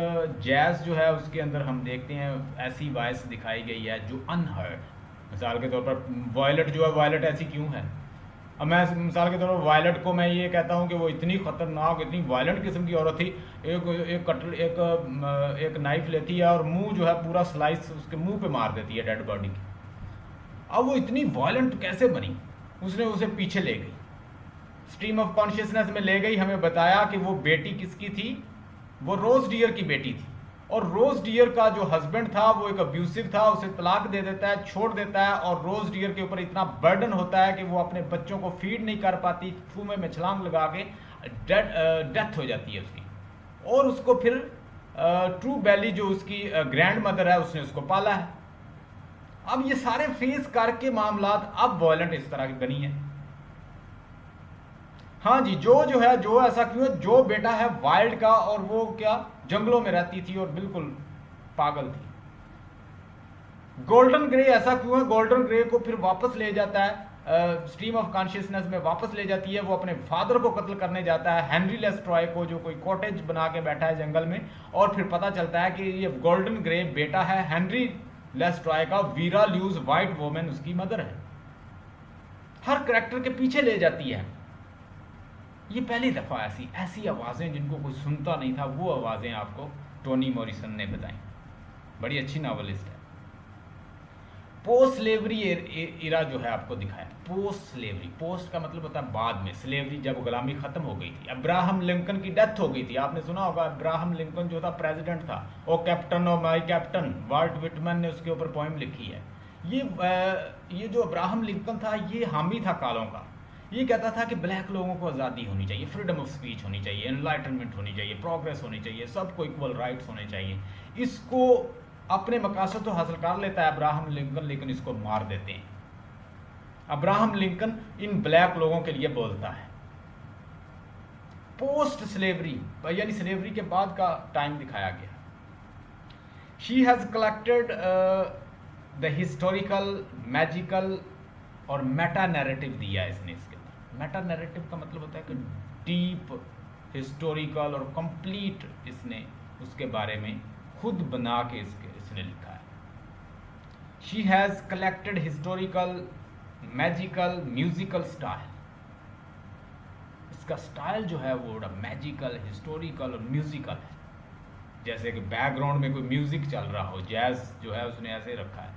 जैज़ जो है उसके अंदर हम देखते हैं ऐसी वॉइस दिखाई गई है जो अनहर्ड। मिसाल के तौर पर वायलट जो है, वायलट ऐसी क्यों है? अब मैं मिसाल के तौर पर वायलट को मैं ये कहता हूँ कि वो इतनी ख़तरनाक, इतनी वायलेंट किस्म की औरत थी। एक नाइफ लेती है और मुंह जो है पूरा स्लाइस उसके मुंह पे मार देती है डेड बॉडी की। अब वो इतनी वायलेंट कैसे बनी? उसने उसे पीछे ले गई, स्ट्रीम ऑफ कॉन्शियसनेस में ले गई, हमें बताया कि वो बेटी किसकी थी, वो रोज डियर की बेटी थी। और रोज डियर का जो हस्बैंड था वो एक अब्यूसिव था, उसे तलाक दे देता है, छोड़ देता है, और रोज डियर के ऊपर इतना बर्डन होता है कि वो अपने बच्चों को फीड नहीं कर पाती, कुएं में छलांग लगा के डेथ हो जाती है उसकी। और उसको फिर ट्रू बैली जो उसकी ग्रैंड मदर है उसने उसको पाला है। अब ये सारे फेस करके मामलात अब वायलेंट इस तरह की बनी है। हाँ जी, जो है, जो ऐसा क्यों है? जो बेटा है वाइल्ड का, और वो क्या जंगलों में रहती थी और बिल्कुल पागल थी। गोल्डन ग्रे ऐसा क्यों है? गोल्डन ग्रे को फिर वापस ले जाता है स्ट्रीम ऑफ कॉन्शियसनेस में वापस ले जाती है। वो अपने फादर को कत्ल करने जाता है, हेनरी लेस्ट्रॉय को, जो कोई कॉटेज बना के बैठा है जंगल में, और फिर पता चलता है कि ये गोल्डन ग्रे बेटा है हेनरी लेस्ट्रॉय का, वीरा ल्यूज वाइट वोमेन उसकी मदर है। हर करेक्टर के पीछे ले जाती है। ये पहली दफ़ा ऐसी ऐसी आवाज़ें जिनको कोई सुनता नहीं था, वो आवाज़ें आपको टोनी मॉरिसन ने बताई। बड़ी अच्छी नावलिस्ट है। पोस्ट स्लेवरी इरा जो है आपको दिखाया। पोस्ट स्लेवरी, पोस्ट का मतलब होता है बाद में, स्लेवरी जब गुलामी खत्म हो गई थी। अब्राहम लिंकन की डेथ हो गई थी, आपने सुना होगा। अब्राहम लिंकन जो था प्रेसिडेंट था, O captain O my captain, Walt Whitman ने उसके ऊपर पोएम लिखी है। ये जो अब्राहम लिंकन था, ये हामी था कालों का। ये कहता था कि ब्लैक लोगों को आज़ादी होनी चाहिए, फ्रीडम ऑफ स्पीच होनी चाहिए, एनलाइटनमेंट होनी चाहिए, प्रोग्रेस होनी चाहिए, सबको इक्वल राइट्स होने चाहिए। इसको अपने मकासद तो हासिल कर लेता है अब्राहम लिंकन, लेकिन इसको मार देते हैं। अब्राहम लिंकन इन ब्लैक लोगों के लिए बोलता है। पोस्ट स्लेवरी यानी स्लेवरी के बाद का टाइम दिखाया गया। She has collected the historical, magical और मेटा नैरेटिव दिया है इसने। इसके अंदर मेटा नैरेटिव का मतलब होता है कि डीप हिस्टोरिकल और कंप्लीट इसने उसके बारे में खुद बना के इसने लिखा है। She has collected historical, magical, musical style. इसका स्टाइल जो है वो बड़ा मैजिकल, हिस्टोरिकल और म्यूजिकल है। जैसे कि बैकग्राउंड में कोई म्यूजिक चल रहा हो, जैज जो है उसने ऐसे रखा है।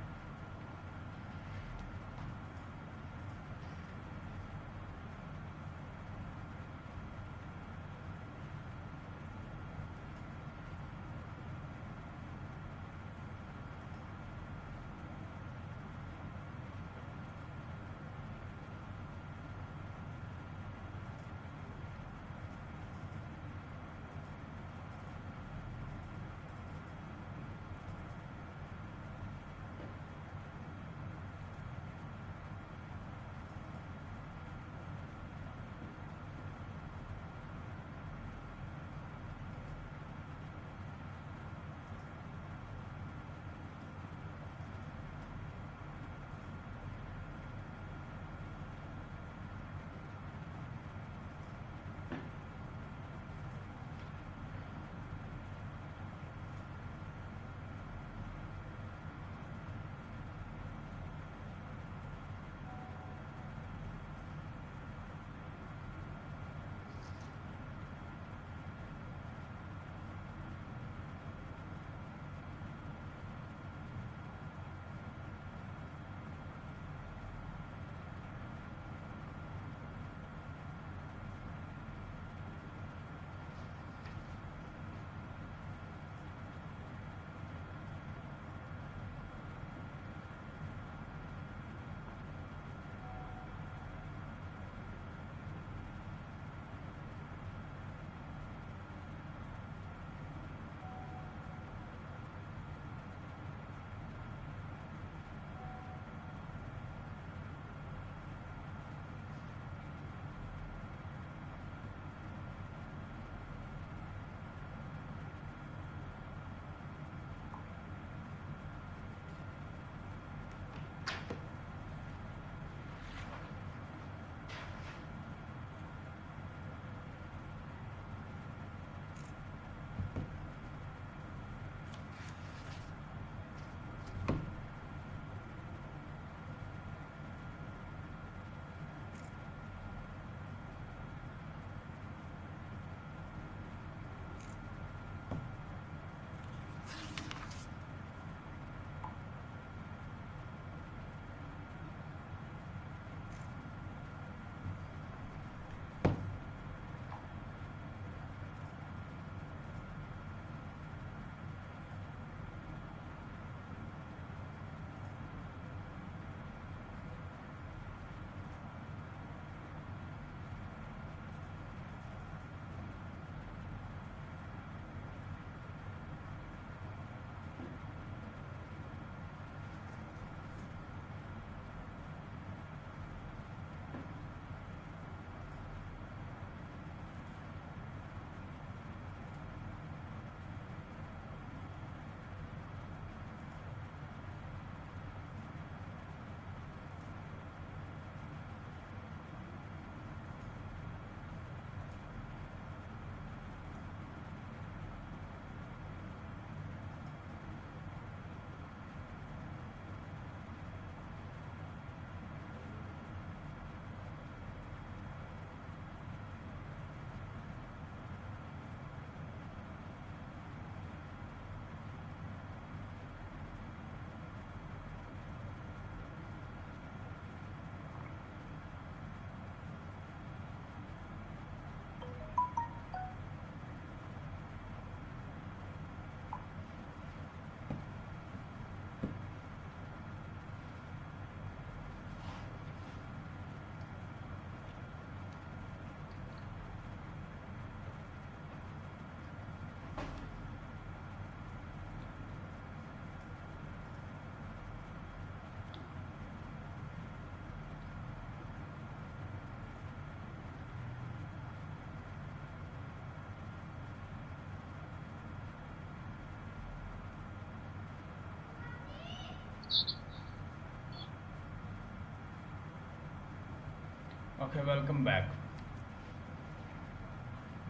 Okay, welcome back.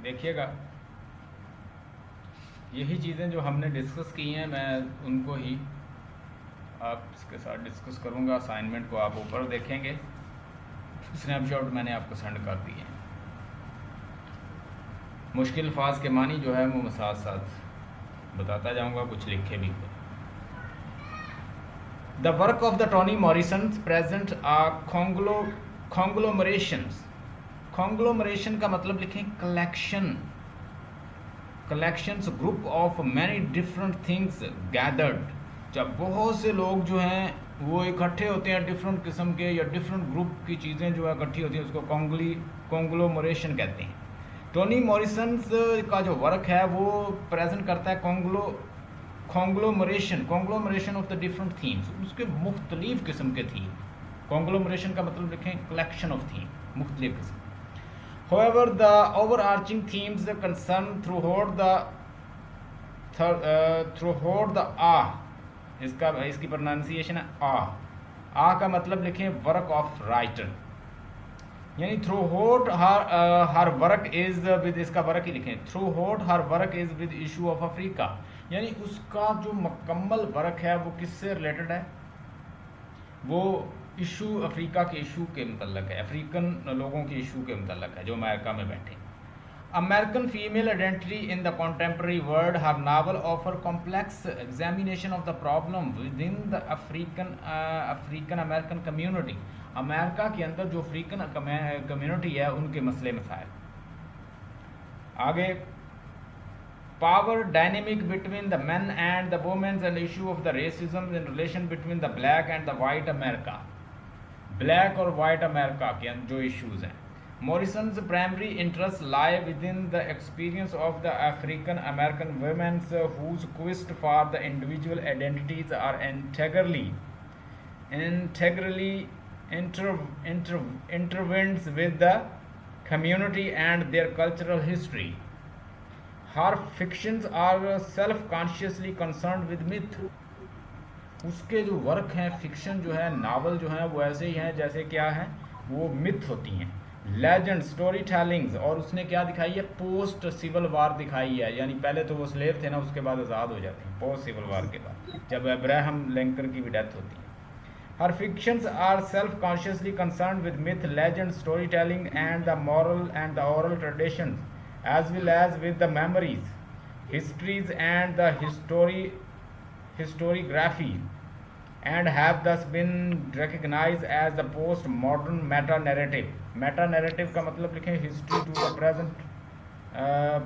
देखिएगा, यही चीज़ें जो हमने डिस्कस की हैं मैं उनको ही आपके साथ डिस्कस करूँगा। असाइनमेंट को आप ऊपर देखेंगे, स्नैपशॉट मैंने आपको सेंड कर दिए हैं। मुश्किल अल्फाज के मानी जो है वो मैं साथ साथ बताता जाऊँगा, कुछ लिखे भी हुए। The work of the Toni Morrison present conglomerations. Conglomeration का मतलब लिखें collections, group of many different things gathered. जब बहुत से लोग जो हैं वो इकट्ठे होते हैं डिफरेंट किस्म के या डिफरेंट ग्रुप की चीज़ें जो है इकट्ठी होती हैं, उसको कॉन्ग्लोमरेशन कहते हैं। टोनी मॉरिसन का जो वर्क है वो प्रेजेंट करता है कॉन्ग्लोमरेशन ऑफ द डिफरेंट थीम्स, उसके मुख्तलिफ किस्म के थीम। कॉन्ग्लोमरेशन का मतलब लिखें कलेक्शन ऑफ थीम, मुख्तलिफ किस्म। However, the overarching themes concern throughout the इसकी प्रोनाउंसिएशन है आ का मतलब लिखें वर्क ऑफ राइटर, यानी throughout her work is with, इसका वर्क ही लिखें throughout her work is with issue of Africa, यानी उसका जो मुकम्मल वर्क है वो किससे रिलेटेड है, वो इशू अफ्रीका के इशू के मतलब है, अफ्रीकन लोगों के इशू के मतलब है जो अमेरिका में बैठे। American female identity in the contemporary world, her novel offer complex examination of the problem with in the African American community. America के अंदर जो अफ्रीकन कम्युनिटी है उनके मसले मसाइल। आगे, power dynamic between the men and the women and issue of the racism in relation between the black and the white America, black और वाइट अमेरिका के जो इश्यूज हैं। Morrison's primary interest lie within the experience of the African American women whose quest for the individual identities are intertwined with the community and their cultural history. Her fictions are self-consciously concerned with myth. उसके जो वर्क हैं, फिक्शन जो है, नावल जो है वो ऐसे ही हैं जैसे क्या है वो मिथ होती हैं, लेजेंड, स्टोरी टेलिंग्स। और उसने क्या दिखाई है, पोस्ट सिविल वार दिखाई है, यानी पहले तो वो स्लेव थे ना, उसके बाद आज़ाद हो जाते हैं पोस्ट सिविल वार के बाद, जब अब्राहम लिंकन की भी डेथ होती है। Her fictions are self consciously concern with myth, legend, storytelling and the moral and the oral traditions as well as with the memories, histories and the historiography, and have thus been recognized as the post-modern meta-narrative. Meta-narrative का मतलब लिखें history to the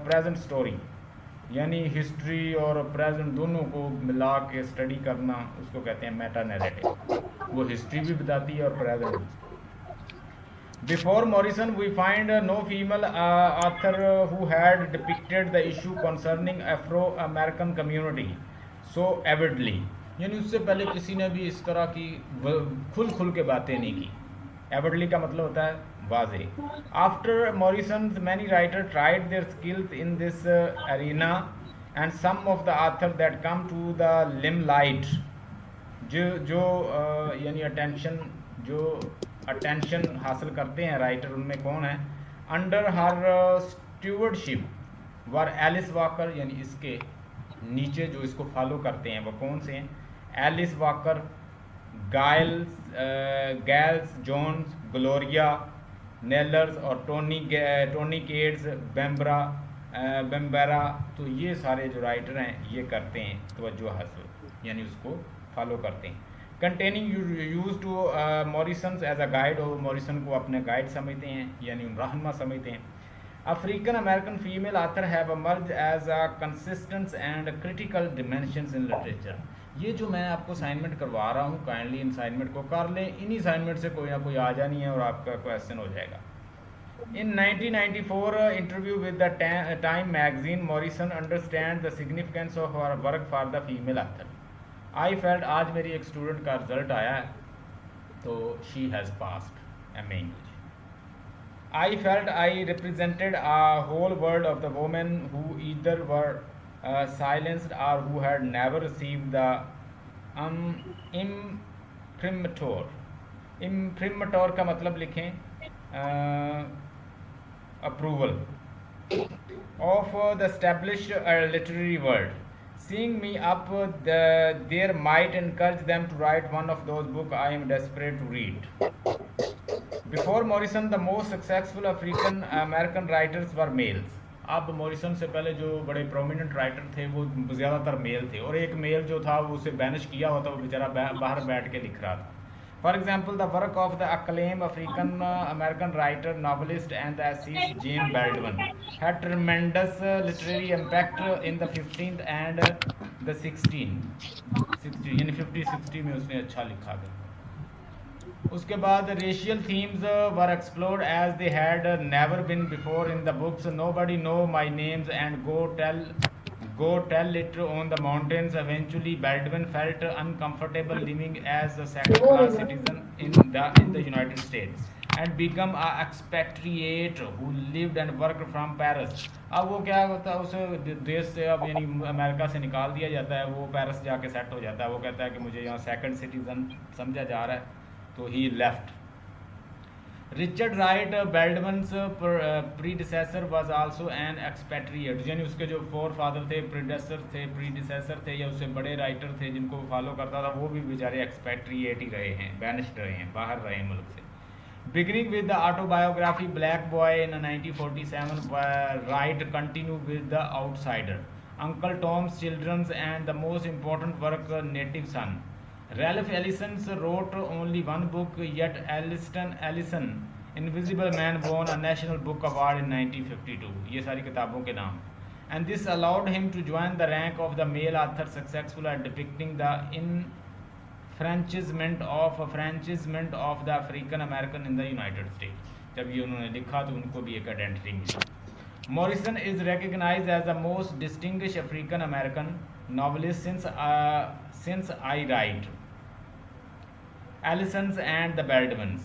present story, यानी हिस्ट्री और प्रेजेंट दोनों को मिला के स्टडी करना, उसको कहते हैं मेटा नैरेटिव। वो हिस्ट्री भी बताती है और प्रेजेंट भी। Before Morrison, we find no female author who had depicted the issue concerning Afro-American community so avidly. यानी उससे पहले किसी ने भी इस तरह की खुल के बातें नहीं की। Avidly का मतलब होता है वाज़े। After Morrison, many writers tried their skills in this arena, and some of the authors that come to the limelight, जो यानी अटेंशन हासिल करते हैं राइटर, उनमें कौन है, अंडर हर स्टूवर्डशिप वर एलिस वॉकर, यानी इसके नीचे जो इसको फॉलो करते हैं वो कौन से हैं, Alice Walker, Gayls Jones, Gloria Naylors और टोनी केट्स, बेम्बेरा। तो ये सारे जो राइटर हैं ये करते हैं तवज्जो हासिल, यानी उसको फॉलो करते हैं। Containing use to Morrison as a guide, और मॉरिसन को अपने गाइड समझते हैं, यानी रहनुमा समझते हैं। African American female author have emerged as a consistence and critical dimensions in literature. ये जो मैं आपको असाइनमेंट करवा रहा हूँ, काइंडली इन असाइनमेंट को कर लें, इन्हीं असाइनमेंट से कोई ना कोई आ जानी है और आपका क्वेश्चन हो जाएगा। In 1994 interview with the Time magazine, Morrison understands the significance of her work for the female author. I felt, आज मेरी एक स्टूडेंट का रिजल्ट आया है तो she has passed MA English. I felt I represented a whole world of the women who either were silenced or who had never received the imprimatur. Imprimatur का मतलब लिखें approval of the established literary world. Seeing me up there might encourage them to write one of those books I am desperate to read. Before Morrison, the most successful African American writers were males. अब मॉरिसन से पहले जो बड़े प्रोमिनेंट राइटर थे वो ज़्यादातर मेल थे, और एक मेल जो था वो उसे बैनिश किया हुआ था, वो बेचारा बाहर बैठ के लिख रहा था. For example, the work of the acclaimed African American writer, novelist, and the essayist James Baldwin had tremendous literary impact in the 15th and the 16 यानी 50-60 में उसने अच्छा लिखा था. उसके बाद racial themes were explored as they had never been before in the books Nobody Know My Names and Go Tell It on the Mountains. Eventually, Baldwin felt uncomfortable living as a second-class citizen in the United States and become an expatriate who lived and worked from Paris. अब वो क्या होता है, उसे देश से अब यानी अमेरिका से निकाल दिया जाता है, वो पेरिस जाके सेट हो जाता है. वो कहता है कि मुझे यहाँ सेकंड सिटीजन समझा जा रहा है, तो he left. Richard Wright, Baldwin's predecessor was also an expatriate, यानी उसके जो फोर फादर थे, प्रीडिसेसर थे या उससे बड़े राइटर थे जिनको वो फॉलो करता था, वो भी बेचारे एक्सपेट्रिएट ही रहे हैं, बैनिश्ड रहे हैं, बाहर रहे हैं मुल्क से. Beginning with the autobiography Black Boy in 1947, Wright continued with The Outsider, Uncle Tom's Children, and the most important work, Native Son. Ralph Ellison wrote only one book, yet Ellison Invisible Man won a National Book Award in 1952. ये सारी किताबों के नाम. And this allowed him to join the rank of the male author successful at depicting the enfranchisement of the African American in the United States. जब ये उन्होंने लिखा तो उनको भी एक आइडेंटिटी मिली. Morrison is recognized as the most distinguished African American novelist since I write. Allison's and the Baldwins.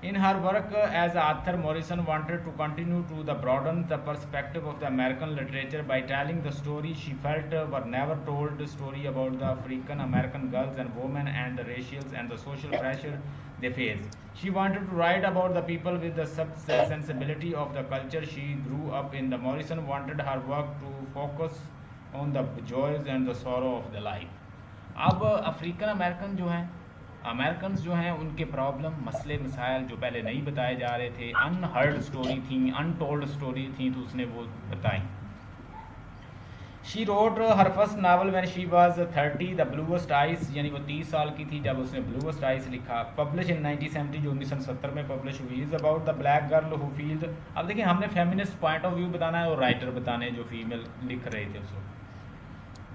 In her work as author, Morrison wanted to continue to broaden the perspective of the American literature by telling the stories she felt were never told, the story about the African American girls and women and the racial and the social pressure they face. She wanted to write about the people with the sensibility of the culture she grew up in. The Morrison wanted her work to focus on the joys and the sorrow of the life. अब अफ्रीकन अमेरिकन जो हैं, अमेरिकन्स जो हैं, उनके प्रॉब्लम, मसले मसाइल जो पहले नहीं बताए जा रहे थे, अनहर्ड स्टोरी थी, अनटोल्ड स्टोरी थी, तो उसने वो बताई. She wrote her first novel when she was 30, the bluest eyes, यानी वो 30 साल की थी जब उसने ब्लूएस्ट आइस लिखा. पब्लिश इन 1970, जो 1970 में पब्लिश हुई. Is about the black girl who feels. अब देखिए, हमने फेमिनिस्ट पॉइंट ऑफ व्यू बताना है और राइटर बताने जो फीमेल लिख रहे थे उस वक्त.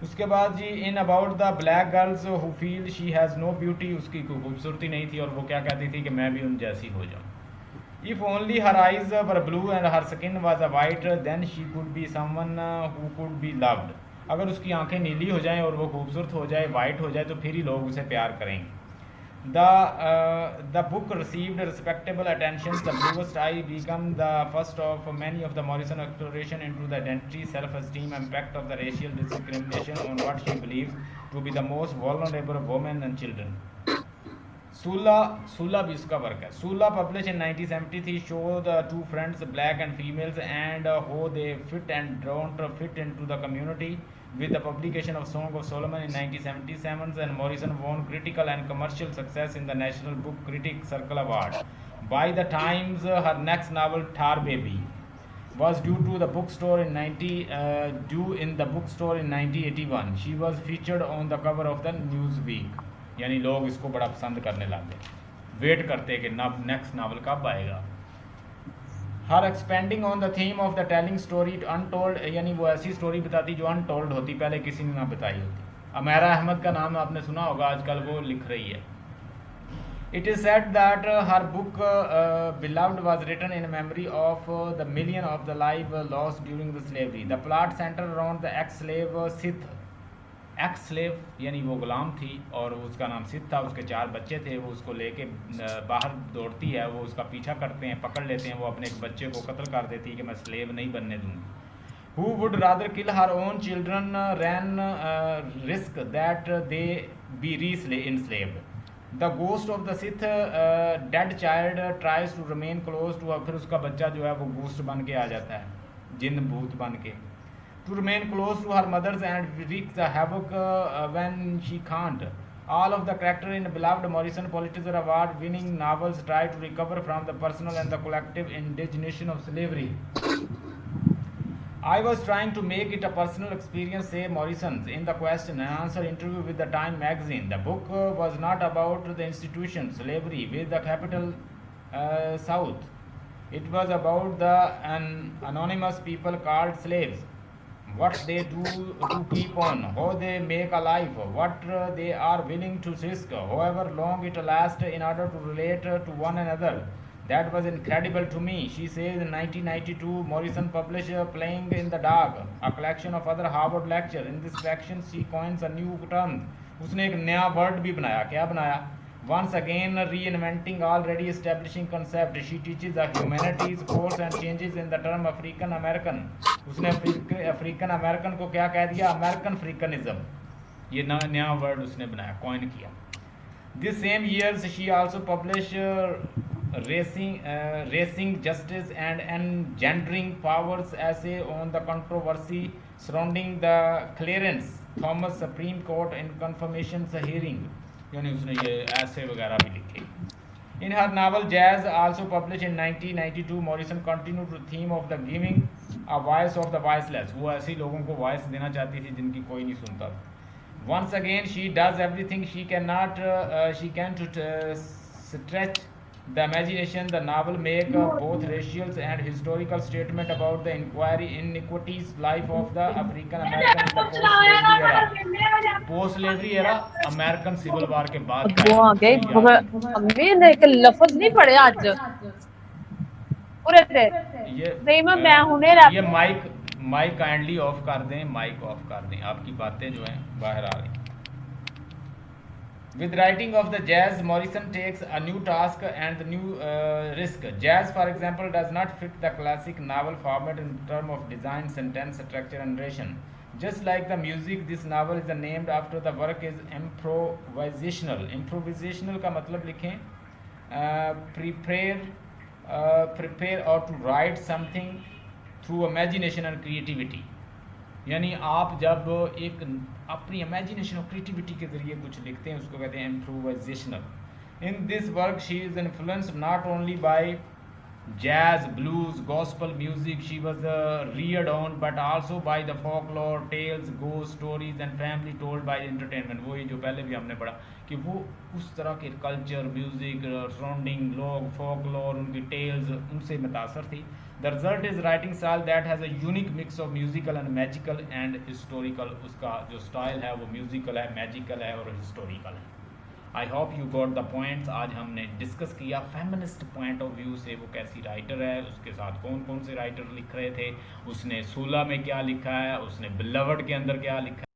उसके बाद जी, in about the black girls who feel she has no beauty, उसकी कोई खूबसूरती नहीं थी और वो क्या कहती थी कि मैं भी उन जैसी हो जाऊँ. If only her eyes were blue and her skin was a white then she could be someone who could be loved. अगर उसकी आंखें नीली हो जाएं और वो खूबसूरत हो जाए, वाइट हो जाए, तो फिर ही लोग उसे प्यार करेंगे. The book received respectable attention. The Bluest Eye became the first of many of the Morrison exploration into the identity, self-esteem, impact of the racial discrimination on what she believes to be the most vulnerable women and children. Sula भी इसका वर्क है. Sula published in 1973 show the two friends, black and females, and how they fit and don't fit into the community. With the publication of Song of Solomon in 1977, and Morrison won critical and commercial success in the National Book Critics Circle Award. By the Times, her next novel, Tar Baby, was due in the bookstore in 1981. She was featured on the cover of the Newsweek. यानी लोग इसको बड़ा पसंद करने लगे, वेट करते कि नेक्स्ट नावल कब आएगा. हर expanding on the theme of the telling story untold, यानी वो ऐसी स्टोरी बताती जो अनटोल्ड होती, पहले किसी ने ना बताई होती. अमेरा अहमद का नाम आपने सुना होगा, आजकल वो लिख रही है. It is said that her book Beloved was written in memory of the million of the life lost during the slavery. The plot center around the ex slave यानी वो गुलाम थी और उसका नाम सिद्ध था. उसके 4 बच्चे थे. वो उसको लेके बाहर दौड़ती है, वो उसका पीछा करते हैं, पकड़ लेते हैं. वो अपने एक बच्चे को कत्ल कर देती है कि मैं स्लेव नहीं बनने दूँगी. Who would rather kill her own children ran risk that they be enslaved. The ghost of the Sethe dead child tries to remain close to, फिर उसका बच्चा जो है वो गोस्ट बन के आ जाता है, जिन भूत बन के, to remain close to her mother's and wreak the havoc when she can't. All of the characters in beloved Morrison Pulitzer Award winning novels try to recover from the personal and the collective indignation of slavery. I was trying to make it a personal experience, say Morrison, in the question and answer interview with the Time magazine. The book was not about the institution, slavery with the capital South. It was about the anonymous people called slaves. What they do to keep on, how they make a life, what they are willing to risk, however long it lasts, in order to relate to one another. That was incredible to me. She says in 1992, Morrison published Playing in the Dark, a collection of other Harvard lectures. In this section, she coins a new term. उसने एक नया वर्ड भी बनाया. क्या बनाया? Once again, reinventing already establishing concept. She teaches the humanities course and changes in the term African American. उसने अफ्रीकन अमेरिकन को क्या कह दिया? अमेरिकन फ्रीकनिज्म. ये नया वर्ड उसने बनाया, कॉइन किया. This same years she also published Racing Justice and Engendering Powers essay on the controversy surrounding the Clarence Thomas Supreme Court in confirmation hearing. यानी उसने ये ऐसे वगैरह भी लिखे. In her novel Jazz, also published in 1992, Morrison continued the theme of the giving a voice of the voiceless. वो ऐसे लोगों को voice देना चाहती थी जिनकी कोई नहीं सुनता. Once again, she does everything she can to stretch the imagination. The novel make both racial and historical statement about the inequities life of the African American in the post-slavery era. Post-slavery era, American Civil War के बाद का. अम्मी ने एक लफ्ज नहीं पढ़े आज पूरे थे. नहीं मैं हुने ये माइक काइंडली ऑफ कर दें, माइक ऑफ कर दें, आपकी बातें जो हैं बाहर आ रही. With writing of the jazz, Morrison takes a new task and the new risk. Jazz, for example, does not fit the classic novel format in terms of design, sentence structure, and narration. Just like the music, this novel is named after the work is improvisational. Improvisational का मतलब लिखें prepare or to write something through imagination and creativity. यानी आप जब एक अपनी इमेजिनेशन और क्रिएटिविटी के ज़रिए कुछ लिखते हैं उसको कहते हैं improvisational. In this work she is influenced not only by jazz, blues, gospel music she was reared on, but also by the folklore, tales, ghost stories and family told by entertainment. वही जो पहले भी हमने पढ़ा कि वो उस तरह के कल्चर, म्यूजिक, सराउंडिंग, लोग, folklore, उनकी tales उनसे मुतासर थी. The result is writing style that has a unique mix of musical and magical and historical. उसका जो स्टाइल है वो म्यूजिकल है, मैजिकल है और हिस्टोरिकल है. I hope you got the points. आज हमने डिस्कस किया फेमिनिस्ट पॉइंट ऑफ व्यू से वो कैसी राइटर है, उसके साथ कौन कौन से राइटर लिख रहे थे, उसने सूला में क्या लिखा है, उसने बिलवर्ड के अंदर क्या लिखा है.